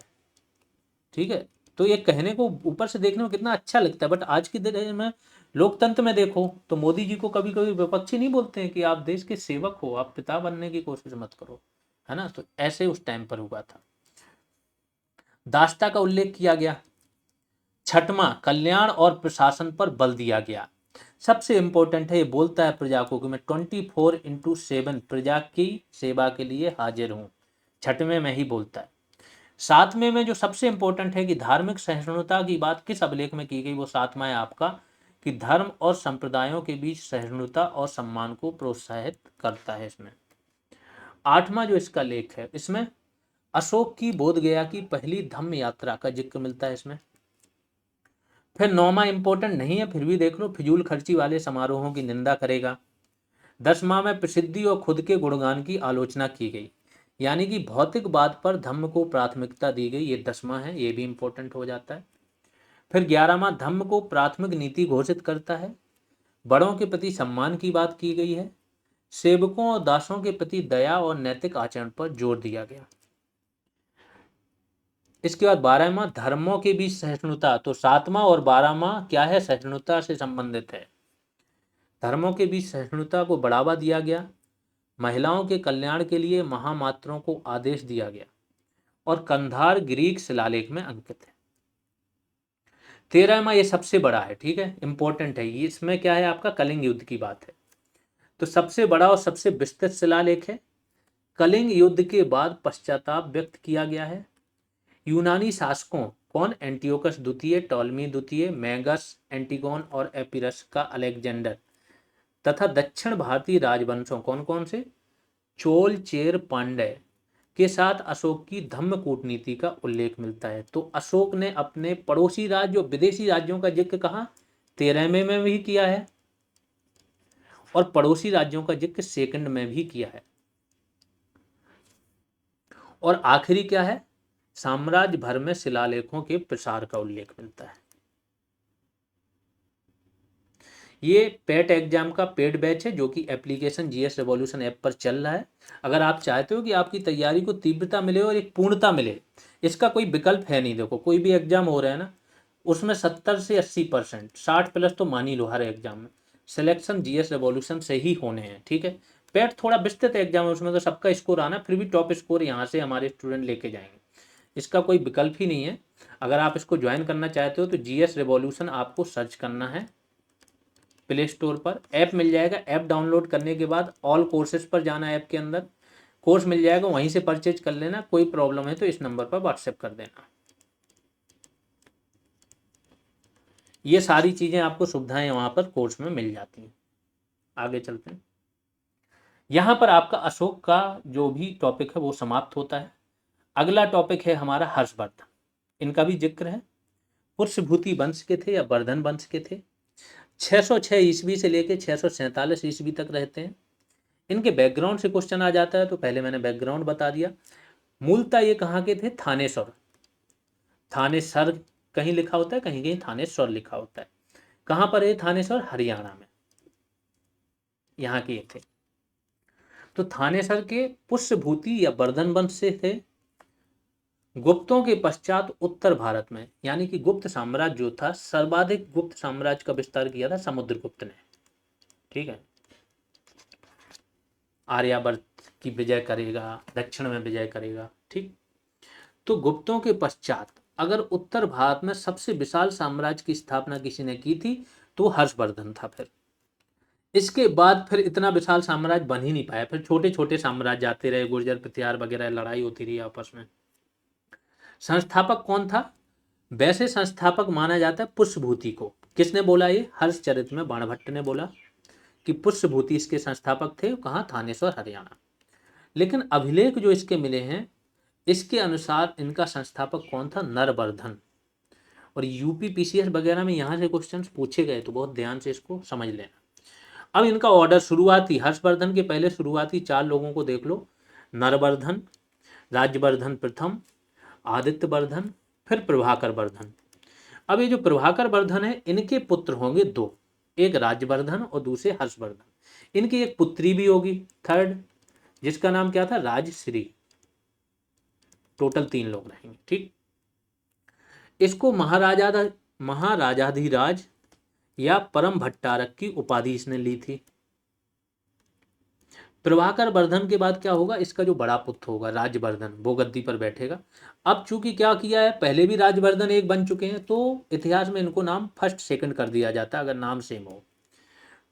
ठीक है, तो ये कहने को ऊपर से देखने में कितना अच्छा लगता है, बट आज की दिन में लोकतंत्र में देखो तो मोदी जी को कभी कभी विपक्षी नहीं बोलते हैं कि आप देश के सेवक हो, आप पिता बनने की कोशिश मत करो, है ना। तो ऐसे उस टाइम पर हुआ था। दास्ता का उल्लेख किया गया। छठवां, कल्याण और प्रशासन पर बल दिया गया। सबसे इंपॉर्टेंट है, ये बोलता है प्रजा को कि मैं 24/7 प्रजा की सेवा के लिए हाजिर हूं। छठवें में ही बोलता है। सातवें में जो सबसे इंपॉर्टेंट है कि धार्मिक सहिष्णुता की बात किस अभिलेख में की गई, वो सातवां है आपका, कि धर्म और संप्रदायों के बीच सहिष्णुता और सम्मान को प्रोत्साहित करता है इसमें। आठवां जो इसका लेख है, इसमें अशोक की बोध गया की पहली धम्म यात्रा का जिक्र मिलता है इसमें। फिर नौवां इंपॉर्टेंट नहीं है, फिर भी देख लो, फिजूल खर्ची वाले समारोहों की निंदा करेगा। 10वां में प्रसिद्धि और खुद के गुणगान की आलोचना की गई, यानी कि भौतिक बात पर धम्म को प्राथमिकता दी गई, ये 10वां है, ये भी इंपॉर्टेंट हो जाता है। फिर 11वां, धम्म को प्राथमिक नीति घोषित करता है। बड़ों के प्रति सम्मान की बात की गई है। सेवकों और दासों के प्रति दया और नैतिक आचरण पर जोर दिया गया। इसके बाद 12वां, धर्मों के बीच सहिष्णुता। तो 7वां और 12वां क्या है, सहिष्णुता से संबंधित है। धर्मों के बीच सहिष्णुता को बढ़ावा दिया गया। महिलाओं के कल्याण के लिए महामात्रों को आदेश दिया गया, और कंधार ग्रीक शिलालेख में अंकित है। 13वां ये सबसे बड़ा है, ठीक है, इंपॉर्टेंट है, ये इसमें क्या है आपका, कलिंग युद्ध की बात है। तो सबसे बड़ा और सबसे विस्तृत शिलालेख है। कलिंग युद्ध के बाद पश्चाताप व्यक्त किया गया है। यूनानी शासकों, कौन, एंटियोकस द्वितीय, टॉलमी द्वितीय, मैगस, एंटिगोन और एपिरस का अलेक्जेंडर, तथा दक्षिण भारतीय राजवंशों, कौन कौन से, चोल, चेर, पांड्य के साथ अशोक की धम्म कूटनीति का उल्लेख मिलता है। तो अशोक ने अपने पड़ोसी राज्य और विदेशी राज्यों का जिक्र कहाँ, 13वें में भी किया है, और पड़ोसी राज्यों का जिक्र सेकंड में भी किया है। और आखिरी क्या है, साम्राज्य भर में शिलालेखों के प्रसार का उल्लेख मिलता है। ये पेट एग्जाम का पेड बैच है जो कि एप्लीकेशन जीएस रेवोल्यूशन ऐप पर चल रहा है। अगर आप चाहते हो कि आपकी तैयारी को तीव्रता मिले और एक पूर्णता मिले, इसका कोई विकल्प है नहीं। देखो कोई भी एग्जाम हो रहा है ना, उसमें 70 से 80%, 60+ तो मान ही लो हर एग्जाम में सिलेक्शन जीएस रेवोल्यूशन से ही होने हैं। ठीक है, पेट थोड़ा विस्तृत एग्जाम है, उसमें तो सबका स्कोर आना, फिर भी टॉप स्कोर यहाँ से हमारे स्टूडेंट लेके जाएंगे, इसका कोई विकल्प ही नहीं है। अगर आप इसको ज्वाइन करना चाहते हो तो जीएस रेवोल्यूशन आपको सर्च करना है प्ले स्टोर पर, ऐप मिल जाएगा। ऐप डाउनलोड करने के बाद ऑल कोर्सेज पर जाना, ऐप के अंदर कोर्स मिल जाएगा, वहीं से परचेज कर लेना। कोई प्रॉब्लम है तो इस नंबर पर व्हाट्सएप कर देना। ये सारी चीज़ें आपको सुविधाएं वहाँ पर कोर्स में मिल जाती हैं। आगे चलते हैं। यहाँ पर आपका अशोक का जो भी टॉपिक है वो समाप्त होता है। अगला टॉपिक है हमारा हर्षवर्धन। इनका भी जिक्र है। पुष्यभूति वंश के थे या वर्धन वंश के थे। 606 ईस्वी से लेकर 647 ईस्वी तक रहते हैं। इनके बैकग्राउंड से क्वेश्चन आ जाता है, तो पहले मैंने बैकग्राउंड बता दिया। मूलतः ये कहाँ के थे? थानेश्वर। थानेसर कहीं लिखा होता है, कहीं कहीं थानेश्वर लिखा होता है। कहाँ पर है थानेश्वर? हरियाणा में, यहाँ के थे। तो थानेसर के पुष्यभूति या वर्धन वंश से थे। गुप्तों के पश्चात उत्तर भारत में, यानी कि गुप्त साम्राज्य जो था, सर्वाधिक गुप्त साम्राज्य का विस्तार किया था समुद्रगुप्त ने। ठीक है, आर्यावर्त की विजय करेगा, दक्षिण में विजय करेगा। ठीक, तो गुप्तों के पश्चात अगर उत्तर भारत में सबसे विशाल साम्राज्य की स्थापना किसी ने की थी तो हर्षवर्धन था। फिर इसके बाद फिर इतना विशाल साम्राज्य बन ही नहीं पाया, फिर छोटे छोटे साम्राज्य आते रहे, गुर्जर प्रतिहार वगैरह, लड़ाई होती रही आपस में। संस्थापक कौन था? वैसे संस्थापक माना जाता है पुष्यभूति को। किसने बोला? ये हर्षचरित में बाणभट्ट ने बोला कि पुष्यभूति इसके संस्थापक थे। कहाँ? थानेश्वर, हरियाणा। लेकिन अभिलेख जो इसके मिले हैं, इसके अनुसार इनका संस्थापक कौन था? नरवर्धन। और यूपी पीसीएस वगैरह में यहाँ से क्वेश्चंस पूछे गए, तो बहुत ध्यान से इसको समझ लेना। अब इनका ऑर्डर शुरुआती, हर्षवर्धन के पहले शुरुआती 4 लोगों को देख लो। नरवर्धन, राज्यवर्धन प्रथम, आदित्य वर्धन, फिर प्रभाकर वर्धन। अब ये जो प्रभाकर वर्धन है, इनके पुत्र होंगे 2, एक राज्यवर्धन और दूसरे हर्षवर्धन। इनकी एक पुत्री भी होगी, थर्ड, जिसका नाम क्या था? राजश्री। टोटल 3 लोग रहेंगे। ठीक, इसको महाराजाधिराज या परम भट्टारक की उपाधि इसने ली थी। प्रभाकर वर्धन के बाद क्या होगा? इसका जो बड़ा पुत्र होगा राजवर्धन, वो गद्दी पर बैठेगा। अब चूंकि क्या किया है, पहले भी राजवर्धन एक बन चुके हैं, तो इतिहास में इनको नाम फर्स्ट सेकंड कर दिया जाता है अगर नाम सेम हो।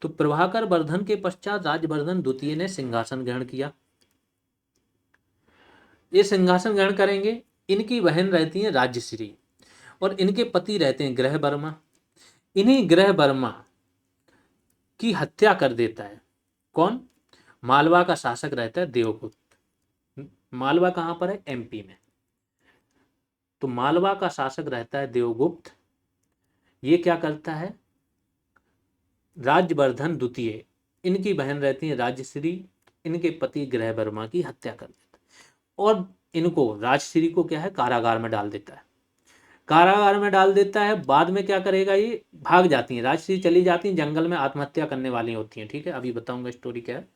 तो प्रभाकर वर्धन के पश्चात राजवर्धन द्वितीय ने सिंहासन ग्रहण किया। ये सिंहासन ग्रहण करेंगे। इनकी बहन रहती है राजश्री और इनके पति रहते हैं ग्रह वर्मा। इन्हीं ग्रह वर्मा की हत्या कर देता है कौन? मालवा का शासक रहता है देवगुप्त। मालवा कहाँ पर है? एमपी में। तो मालवा का शासक रहता है देवगुप्त। ये क्या करता है? राज्यवर्धन द्वितीय, इनकी बहन रहती है राजश्री, इनके पति ग्रह वर्मा की हत्या कर देता है और इनको, राजश्री को क्या है, कारागार में डाल देता है। कारागार में डाल देता है। बाद में क्या करेगा? ये भाग जाती हैं, राजश्री चली जाती हैं, जंगल में आत्महत्या करने वाली होती हैं। ठीक है, अभी बताऊंगा स्टोरी क्या है।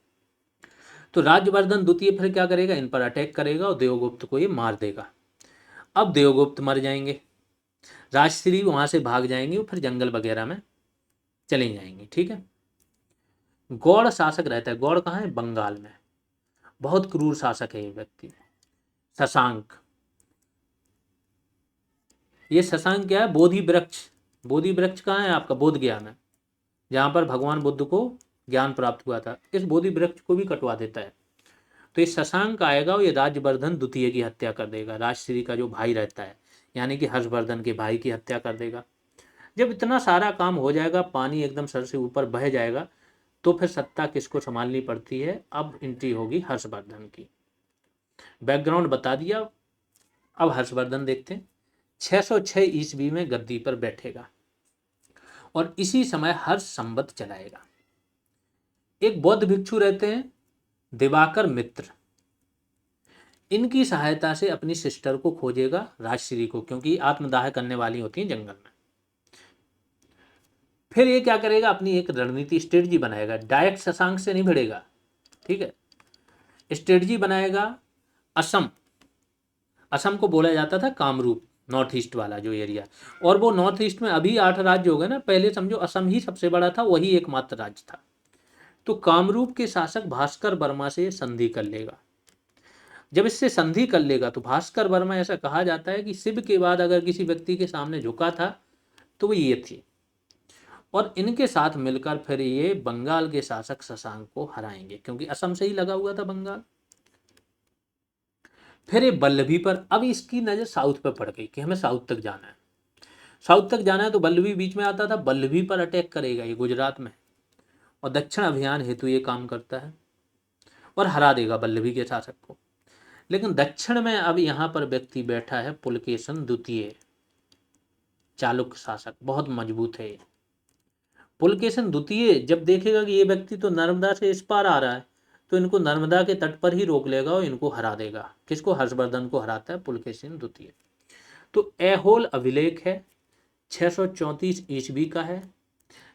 तो राज्यवर्धन द्वितीय फिर क्या करेगा? इन पर अटैक करेगा और देवगुप्त को ये मार देगा। अब देवगुप्त मर जाएंगे, राजश्री वहां से भाग जाएंगे और फिर जंगल वगैरह में चले जाएंगे। ठीक है, गौड़ शासक रहता है। गौड़ कहाँ है? बंगाल में। बहुत क्रूर शासक है ये व्यक्ति, शशांक। ये शशांक क्या है? बोधि वृक्ष। बोधि वृक्ष कहाँ है आपका? बोध गया में, जहाँ पर भगवान बुद्ध को ज्ञान प्राप्त हुआ था। इस बोधि वृक्ष को भी कटवा देता है। तो ये शशांक आएगा और ये राज्यवर्धन द्वितीय की हत्या कर देगा। राजश्री का जो भाई रहता है, यानी कि हर्षवर्धन के भाई की हत्या कर देगा। जब इतना सारा काम हो जाएगा, पानी एकदम सर से ऊपर बह जाएगा, तो फिर सत्ता किसको संभालनी पड़ती है? अब एंट्री होगी हर्षवर्धन की। बैकग्राउंड बता दिया। अब हर्षवर्धन देखते हैं। 606 ईस्वी में गद्दी पर बैठेगा और इसी समय हर्ष संवत चलाएगा। एक बौद्ध भिक्षु रहते हैं दिवाकर मित्र। इनकी सहायता से अपनी सिस्टर को खोजेगा, राजश्री को, क्योंकि आत्मदाह करने वाली होती है जंगल में। फिर ये क्या करेगा, अपनी एक रणनीति स्ट्रेटजी बनाएगा, डायरेक्ट शशांक से नहीं भिड़ेगा, ठीक है, स्ट्रेटजी बनाएगा। असम, असम को बोला जाता था कामरूप, नॉर्थ ईस्ट वाला जो एरिया, और वो नॉर्थ ईस्ट में अभी 8 राज्य हो गए ना, पहले समझो असम ही सबसे बड़ा था, वही एकमात्र राज्य था। तो कामरूप के शासक भास्कर वर्मा से संधि कर लेगा। जब इससे संधि कर लेगा तो भास्कर वर्मा, ऐसा कहा जाता है कि शिव के बाद अगर किसी व्यक्ति के सामने झुका था तो वो ये थी, और इनके साथ मिलकर फिर ये बंगाल के शासक शशांक को हराएंगे, क्योंकि असम से ही लगा हुआ था बंगाल। फिर ये बल्लभी पर, अब इसकी नज़र साउथ पर पड़ गई कि हमें साउथ तक जाना है, साउथ तक जाना है, तो बल्लभी बीच में आता था, बल्लभी पर अटैक करेगा ये गुजरात में, और दक्षिण अभियान हेतु ये काम करता है और हरा देगा बल्लभी के शासक को। लेकिन दक्षिण में अब यहाँ पर व्यक्ति बैठा है पुलकेशन द्वितीय, चालुक्य शासक, बहुत मजबूत है ये। पुलकेशन द्वितीय जब देखेगा कि ये व्यक्ति तो नर्मदा से इस पार आ रहा है, तो इनको नर्मदा के तट पर ही रोक लेगा और इनको हरा देगा। किसको? हर्षवर्धन को हराता है पुलकेशिन द्वितीय। तो ऐहोल अभिलेख है, 634 ईस्वी का है,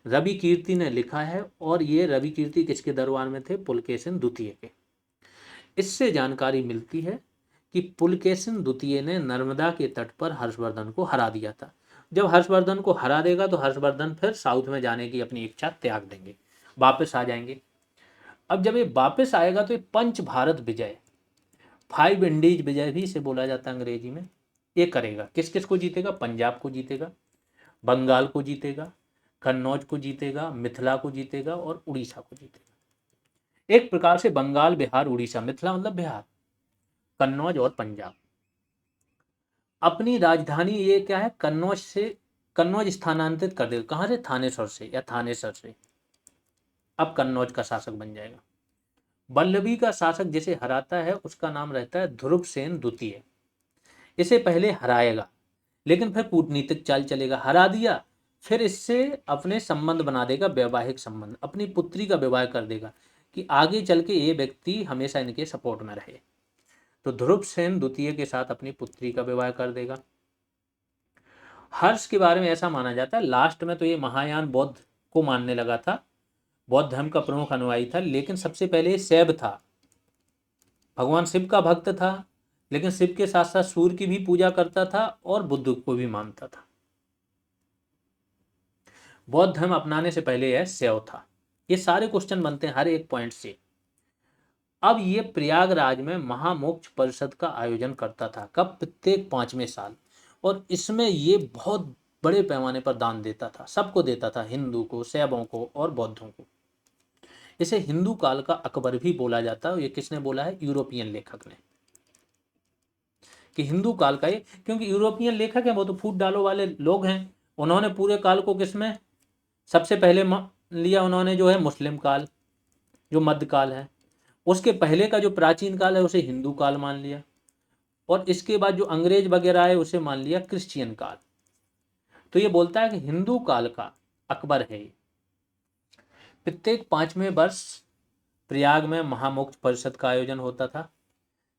रवि कीर्ति ने लिखा है, और ये रवि कीर्ति किसके दरबार में थे? पुलकेशिन द्वितीय के। इससे जानकारी मिलती है कि पुलकेशिन द्वितीय ने नर्मदा के तट पर हर्षवर्धन को हरा दिया था। जब हर्षवर्धन को हरा देगा तो हर्षवर्धन फिर साउथ में जाने की अपनी इच्छा त्याग देंगे, वापस आ जाएंगे। अब जब ये वापस आएगा तो ये पंच भारत विजय, 5 इंडीज विजय भी इसे बोला जाता है अंग्रेजी में, ये करेगा। किस किस को जीतेगा? पंजाब को जीतेगा, बंगाल को जीतेगा, कन्नौज को जीतेगा, मिथिला को जीतेगा और उड़ीसा को जीतेगा। एक प्रकार से बंगाल, बिहार, उड़ीसा, मिथिला मतलब बिहार, कन्नौज और पंजाब। अपनी राजधानी ये क्या है? कन्नौज से, कन्नौज स्थानांतरित कर देगा। कहाँ से? थानेसर से या थानेसर से। अब कन्नौज का शासक बन जाएगा। बल्लभी का शासक जिसे हराता है उसका नाम रहता है ध्रुवसेन द्वितीय। इसे पहले हराएगा, लेकिन फिर कूटनीतिक चाल चलेगा, हरा दिया, फिर इससे अपने संबंध बना देगा, वैवाहिक संबंध, अपनी पुत्री का विवाह कर देगा कि आगे चल के ये व्यक्ति हमेशा इनके सपोर्ट में रहे। तो ध्रुवसेन द्वितीय के साथ अपनी पुत्री का विवाह कर देगा। हर्ष के बारे में ऐसा माना जाता है, लास्ट में तो ये महायान बौद्ध को मानने लगा था, बौद्ध धर्म का प्रमुख अनुयायी था, लेकिन सबसे पहले ये शैव था, भगवान शिव का भक्त था, लेकिन शिव के साथ साथ सूर्य की भी पूजा करता था और बुद्ध को भी मानता था। बौद्ध धर्म अपनाने से पहले यह शैव था। ये सारे क्वेश्चन बनते हैं हर एक पॉइंट से। अब ये प्रयागराज में महामोक्ष परिषद का आयोजन करता था, कब? प्रत्येक 5वें साल, और इसमें ये बहुत बड़े पैमाने पर दान देता था, सबको देता था, हिंदू को, शैवों को और बौद्धों को। इसे हिंदू काल का अकबर भी बोला जाता है। ये किसने बोला है? यूरोपियन लेखक ने, कि हिंदू काल का ये, क्योंकि यूरोपियन लेखक हैं, वो तो फूट डालो वाले लोग हैं, उन्होंने पूरे काल को किसमें सबसे पहले लिया? उन्होंने जो है मुस्लिम काल, जो मध्यकाल है, उसके पहले का जो प्राचीन काल है उसे हिंदू काल मान लिया, और इसके बाद जो अंग्रेज वगैरह आए उसे मान लिया क्रिश्चियन काल। तो ये बोलता है कि हिंदू काल का अकबर है। प्रत्येक 5वें वर्ष प्रयाग में महामोक्ष परिषद का आयोजन होता था।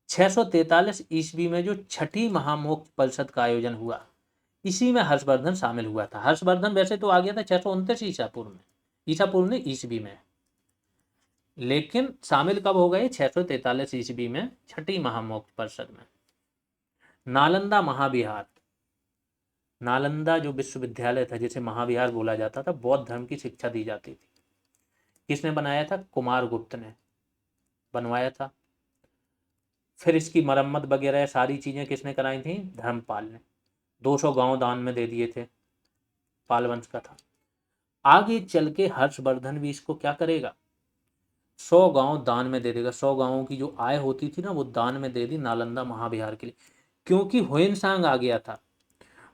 643 ईस्वी में जो छठी महामोक्ष परिषद का आयोजन हुआ, इसी में हर्षवर्धन शामिल हुआ था। हर्षवर्धन वैसे तो आ गया था 629 ईसा पूर्व में, ईसा पूर्व ने ईस्वी में, लेकिन शामिल कब हो गए? 643 ईस्वी में छठी महामोक्ष परिषद में। नालंदा महाविहार, नालंदा जो विश्वविद्यालय था जिसे महाविहार बोला जाता था, बौद्ध धर्म की शिक्षा दी जाती थी, किसने बनाया था? कुमारगुप्त ने बनवाया था। फिर इसकी मरम्मत वगैरह सारी चीजें किसने कराई थी? धर्मपाल ने। 200 गांव दान में दे दिए थे, पाल वंश का था। आगे चल के हर्षवर्धन भी इसको क्या करेगा? 100 गांव दान में दे देगा। 100 गांवों की जो आय होती थी ना, वो दान में दे दी नालंदा महाविहार के लिए, क्योंकि हुएनसांग आ गया था,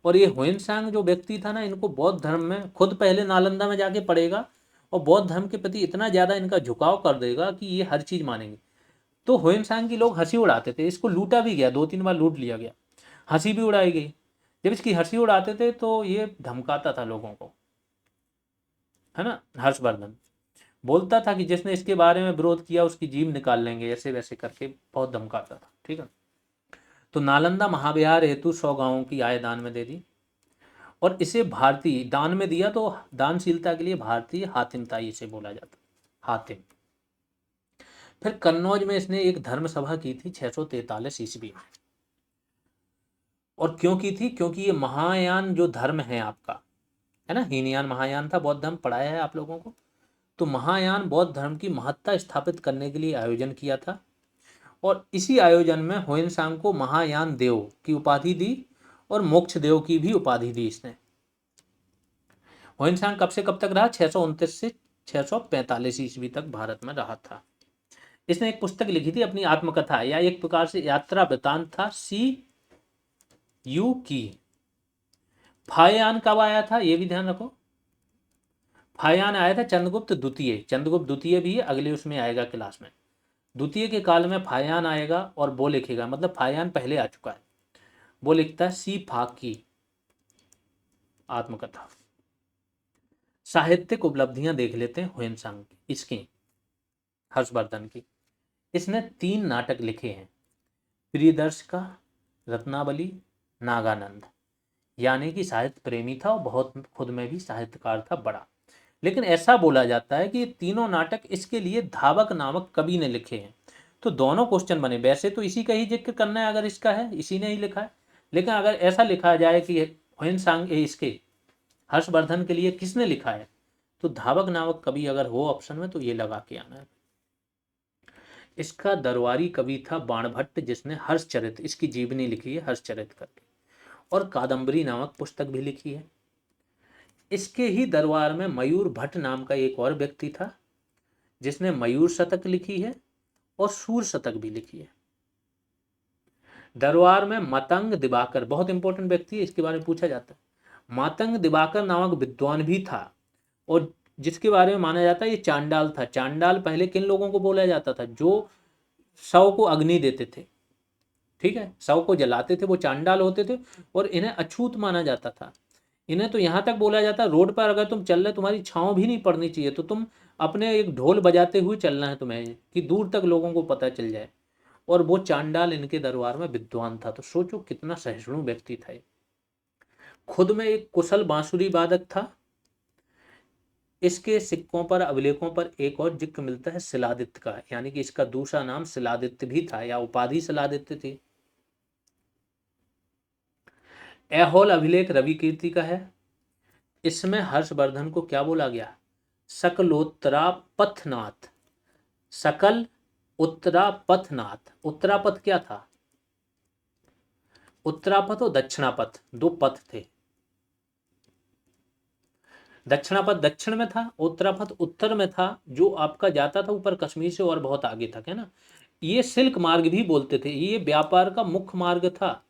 और ये हुएनसांग जो व्यक्ति था ना, इनको बौद्ध धर्म में, खुद पहले नालंदा में जाके पढ़ेगा और बौद्ध धर्म के प्रति इतना ज़्यादा इनका झुकाव कर देगा कि ये हर चीज़ मानेंगे। तो हुएनसांग की लोग हंसी उड़ाते थे, इसको लूटा भी गया, 2-3 बार लूट लिया गया, हंसी भी उड़ाई गई। जब इसकी हंसी उड़ाते थे तो ये धमकाता था लोगों को, है ना। हर्षवर्धन बोलता था कि जिसने इसके बारे में विरोध किया उसकी जीभ निकाल लेंगे, ऐसे वैसे करके बहुत धमकाता था, ठीक है। तो नालंदा महाविहार हेतु 100 गांवों की आय दान में दे दी, और इसे भारतीय दान में दिया तो दानशीलता के लिए भारतीय हातिम ताई इसे बोला जाता, हातिम। फिर कन्नौज में इसने एक धर्म सभा की थी 643 ईस्वी में। और क्यों की थी? क्योंकि ये महायान जो धर्म है आपका, है ना, हीनयान महायान था, बौद्ध धर्म पढ़ाया है आप लोगों को। तो महायान बौद्ध धर्म की महत्ता स्थापित करने के लिए आयोजन किया था। और इसी आयोजन में ह्वेनसांग को महायान देव की उपाधि दी और मोक्ष देव की भी उपाधि दी इसने। ह्वेनसांग कब से कब तक रहा? 629 से 645 ईस्वी तक भारत में रहा था। इसने एक पुस्तक लिखी थी अपनी आत्मकथा, या एक प्रकार से यात्रा वृतांत था, सी यू की। फायान कब आया था ये भी ध्यान रखो। फायान आया था चंद्रगुप्त द्वितीय, चंद्रगुप्त द्वितीय भी अगले उसमें आएगा क्लास में। द्वितीय के काल में फायान आएगा और वो लिखेगा, मतलब फायान पहले आ चुका है। वो लिखता है सी फाक की आत्मकथा। साहित्यिक उपलब्धियां देख लेते हैं ह्वेनसांग की, इसकी हर्षवर्धन की। इसने 3 नाटक लिखे हैं, प्रियदर्श का, रत्नावली, नागानंद। यानी कि साहित्य प्रेमी था और बहुत खुद में भी साहित्यकार था बड़ा। लेकिन ऐसा बोला जाता है कि ये तीनों नाटक इसके लिए धावक नामक कवि ने लिखे हैं। तो दोनों क्वेश्चन बने, वैसे तो इसी का ही जिक्र करना है, अगर इसका है इसी ने ही लिखा है। लेकिन अगर ऐसा लिखा जाए कि ह्वेनसांग इसके हर्षवर्धन के लिए किसने लिखा है, तो धावक नामक कवि अगर हो ऑप्शन में तो ये लगा के आना है। इसका दरबारी कवि था बाणभट्ट, जिसने हर्षचरित, इसकी जीवनी लिखी है हर्षचरित करके, और कादम्बरी नामक पुस्तक भी लिखी है। इसके ही दरबार में मयूर भट्ट नाम का एक और व्यक्ति था, जिसने मयूर शतक लिखी है और सूर शतक भी लिखी है। दरबार में मतंग दिवाकर, बहुत इंपॉर्टेंट व्यक्ति है, इसके बारे में पूछा जाता है। मतंग दिवाकर नामक विद्वान भी था, और जिसके बारे में माना जाता है ये चांडाल था। चांडाल पहले किन लोगों को बोला जाता था? जो शव को अग्नि देते थे, ठीक है, शव को जलाते थे, वो चांडाल होते थे, और इन्हें अछूत माना जाता था। इन्हें तो यहाँ तक बोला जाता है, रोड पर अगर तुम चल रहे, तुम्हारी छाँव भी नहीं पड़नी चाहिए, तो तुम अपने एक ढोल बजाते हुए चलना है तुम्हें, कि दूर तक लोगों को पता चल जाए। और वो चांडाल इनके दरबार में विद्वान था। तो सोचो कितना सहिष्णु व्यक्ति था। खुद में एक कुशल बांसुरी वादक था। इसके सिक्कों पर, अभिलेखों पर एक और जिक्र मिलता है शिलादित्य का, यानी कि इसका दूसरा नाम शिलादित्य भी था, या उपाधि शिलादित्य थी। ऐहोल अभिलेख रवि कीर्ति का है। इसमें हर्षवर्धन को क्या बोला गया? सकलोत्तरापथनाथ। सकल उत्तरापथनाथ। उत्तरापथ क्या था? उत्तरापथ और दक्षिणापथ, 2 पथ थे। दक्षिणापथ दक्षिण में था, उत्तरापथ उत्तर में था, जो आपका जाता था ऊपर कश्मीर से और बहुत आगे तक, है ना। ये सिल्क मार्ग भी बोलते थे, ये व्यापार का मुख्य मार्ग था,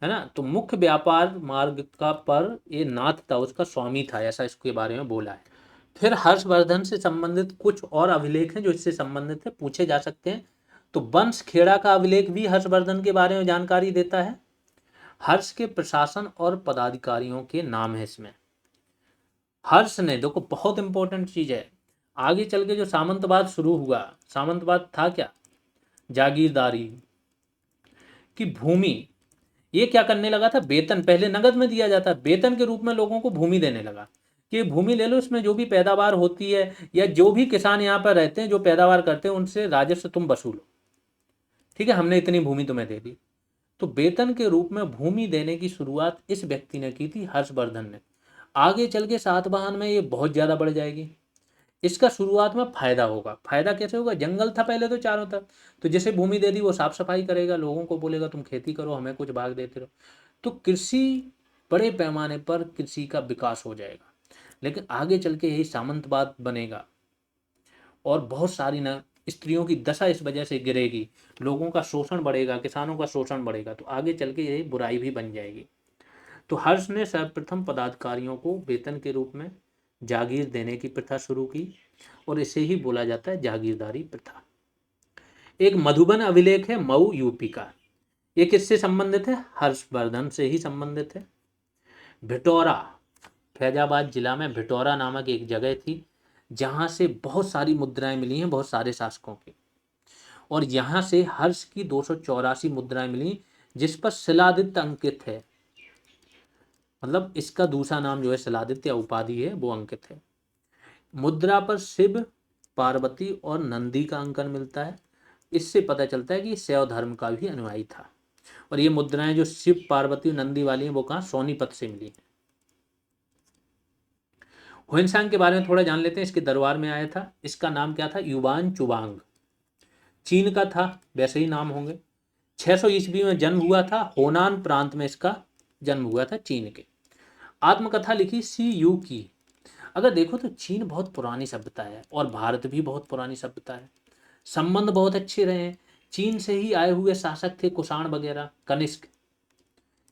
है ना। तो मुख्य व्यापार मार्ग का पर ये नाथ था, उसका स्वामी था, ऐसा इसके बारे में बोला है। फिर हर्षवर्धन से संबंधित कुछ और अभिलेख हैं जो इससे संबंधित है, पूछे जा सकते हैं। तो वंश खेड़ा का अभिलेख भी हर्षवर्धन के बारे में जानकारी देता है। हर्ष के प्रशासन और पदाधिकारियों के नाम है इसमें। हर्ष ने, देखो बहुत इंपॉर्टेंट चीज है, आगे चल के जो सामंतवाद शुरू हुआ, सामंतवाद था क्या? जागीरदारी की भूमि। ये क्या करने लगा था? वेतन, पहले नगद में दिया जाता, वेतन के रूप में लोगों को भूमि देने लगा, कि भूमि ले लो, इसमें जो भी पैदावार होती है, या जो भी किसान यहाँ पर रहते हैं जो पैदावार करते हैं, उनसे राजस्व तुम वसूलो, ठीक है, हमने इतनी भूमि तुम्हें दे दी। तो वेतन के रूप में भूमि देने की शुरुआत इस व्यक्ति ने की थी, हर्षवर्धन ने। आगे चल के सातवाहन में ये बहुत ज्यादा बढ़ जाएगी। इसका शुरुआत में फायदा होगा। फायदा कैसे होगा? जंगल था पहले तो चारों तरफ, तो जैसे भूमि दे दी वो साफ सफाई करेगा, लोगों को बोलेगा तुम खेती करो, हमें कुछ भाग देते रहो। तो कृषि, बड़े पैमाने पर कृषि का विकास हो जाएगा। लेकिन आगे चल के यही सामंतवाद बनेगा, और बहुत सारी ना स्त्रियों की दशा इस वजह से गिरेगी, लोगों का शोषण बढ़ेगा, किसानों का शोषण बढ़ेगा, तो आगे चल के यही बुराई भी बन जाएगी। तो हर्ष ने सर्वप्रथम पदाधिकारियों को वेतन के रूप में जागीर देने की प्रथा शुरू की, और इसे ही बोला जाता है जागीरदारी प्रथा। एक मधुबन अभिलेख है मऊ यूपी का, ये किससे संबंधित है? हर्षवर्धन से ही संबंधित है। भिटौरा, फैजाबाद जिला में भिटौरा नामक एक जगह थी, जहां से बहुत सारी मुद्राएं मिली हैं बहुत सारे शासकों की, और यहाँ से हर्ष की 284 मुद्राएं मिली, जिस पर शिलादित्य अंकित है। मतलब इसका दूसरा नाम जो है शिलादित्य उपाधि है वो अंकित है। मुद्रा पर शिव, पार्वती और नंदी का अंकन मिलता है। इससे पता चलता है कि शैव धर्म का भी अनुयायी था। और ये मुद्राएं जो शिव, पार्वती और नंदी वाली हैं वो कहाँ, सोनीपत से मिली हैं। हुइनसांग के बारे में थोड़ा जान लेते हैं। इसके दरबार में आया था, इसका नाम क्या था, युवान चुवांग। चीन का था, वैसे ही नाम होंगे। 600 ईस्वी में जन्म हुआ था, होनान प्रांत में इसका जन्म हुआ था, चीन के। आत्मकथा लिखी सी यू की। अगर देखो तो चीन बहुत पुरानी सभ्यता है और भारत भी बहुत पुरानी सभ्यता है। संबंध बहुत अच्छे रहे हैं। चीन से ही आए हुए शासक थे कुषाण वगैरह, कनिष्क,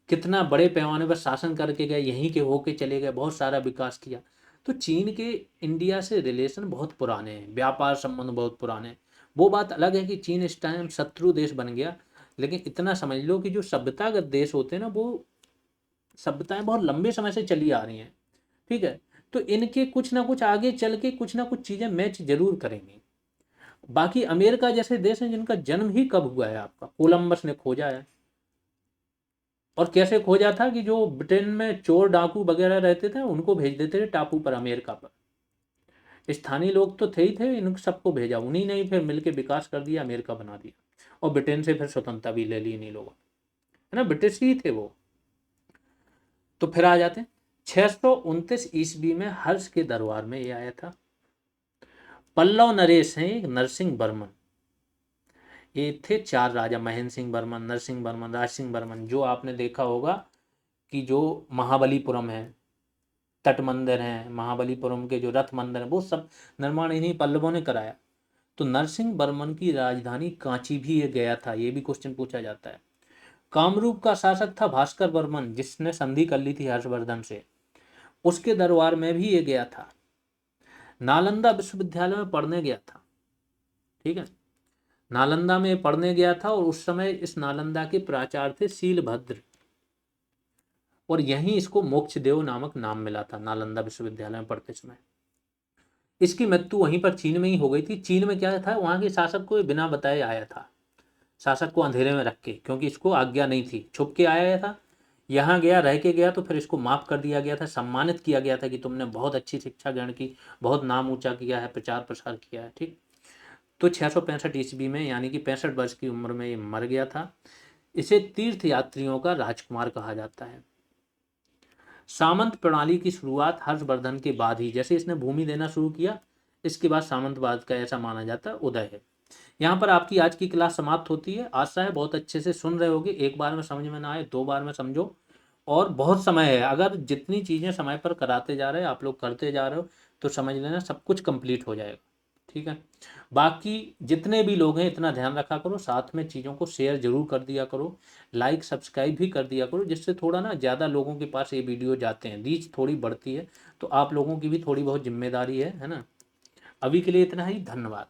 कितना बड़े पैमाने पर शासन करके गए, यहीं के होके चले गए, बहुत सारा विकास किया। तो चीन के इंडिया से रिलेशन बहुत पुराने हैं, व्यापार संबंध बहुत पुराने हैं। वो बात अलग है कि चीन इस टाइम शत्रु देश बन गया, लेकिन इतना समझ लो कि जो सभ्यतागत देश होते हैं ना, वो सभ्यताएं बहुत लंबे समय से चली आ रही हैं। ठीक है, तो इनके कुछ ना कुछ आगे चल के कुछ ना कुछ चीजें मैच जरूर करेंगी। बाकी अमेरिका जैसे देश हैं जिनका जन्म ही कब हुआ है, आपका कोलंबस ने खोजा है। और कैसे खोजा था कि जो ब्रिटेन में चोर डाकू वगैरह रहते थे उनको भेज देते थे टापू पर, अमेरिका पर। स्थानीय लोग तो थे ही थे, इन सबको भेजा, उन्हीं ने ही फिर मिलके विकास कर दिया, अमेरिका बना दिया। और ब्रिटेन से फिर स्वतंत्रता भी ले ली इन्हीं लोगों ने, है ना, ब्रिटिश ही थे वो। तो फिर आ जाते हैं 629 ईस्वी में हर्ष के दरबार में ये आया था। पल्लव नरेश हैं एक नरसिंह वर्मन, ये थे 4 राजा, महेंद्र सिंह वर्मन, नरसिंह वर्मन, राज सिंह वर्मन। जो आपने देखा होगा कि जो महाबलीपुरम है, तट मंदिर हैं, महाबलीपुरम के जो रथ मंदिर हैं, वो सब निर्माण इन्हीं पल्लवों ने कराया। तो नरसिंह वर्मन की राजधानी कांची भी ये गया था, ये भी क्वेश्चन पूछा जाता है। कामरूप का शासक था भास्कर वर्मन, जिसने संधि कर ली थी हर्षवर्धन से, उसके दरबार में भी ये गया था। नालंदा विश्वविद्यालय में पढ़ने गया था। ठीक है, नालंदा में पढ़ने गया था और उस समय इस नालंदा के प्राचार्य थे शीलभद्र, और यहीं इसको मोक्षदेव नामक नाम मिला था नालंदा विश्वविद्यालय में पढ़ते समय। इसकी मृत्यु वहीं पर चीन में ही हो गई थी। चीन में क्या था, वहां के शासक को बिना बताए आया था, शासक को अंधेरे में रख के, क्योंकि इसको आज्ञा नहीं थी, छुप के आया था। यहाँ गया, रह के गया, तो फिर इसको माफ कर दिया गया था, सम्मानित किया गया था कि तुमने बहुत अच्छी शिक्षा ग्रहण की, बहुत नाम ऊंचा किया है, प्रचार प्रसार किया है। ठीक, तो 665 ईस्वी में, यानी कि 65 वर्ष की उम्र में ये मर गया था। इसे तीर्थ यात्रियों का राजकुमार कहा जाता है। सामंत प्रणाली की शुरुआत हर्षवर्धन के बाद ही, जैसे इसने भूमि देना शुरू किया, इसके बाद सामंतवाद का ऐसा माना जाता है उदय है। यहाँ पर आपकी आज की क्लास समाप्त होती है। आशा है बहुत अच्छे से सुन रहे होगे, एक बार में समझ में ना आए 2 बार में समझो। और बहुत समय है, अगर जितनी चीज़ें समय पर कराते जा रहे हैं, आप लोग करते जा रहे हो, तो समझ लेना सब कुछ कंप्लीट हो जाएगा। ठीक है, बाकी जितने भी लोग हैं इतना ध्यान रखा करो, साथ में चीज़ों को शेयर जरूर कर दिया करो, लाइक सब्सक्राइब भी कर दिया करो, जिससे थोड़ा ना ज़्यादा लोगों के पास ये वीडियो जाते हैं, रीच थोड़ी बढ़ती है। तो आप लोगों की भी थोड़ी बहुत जिम्मेदारी है ना। अभी के लिए इतना ही, धन्यवाद।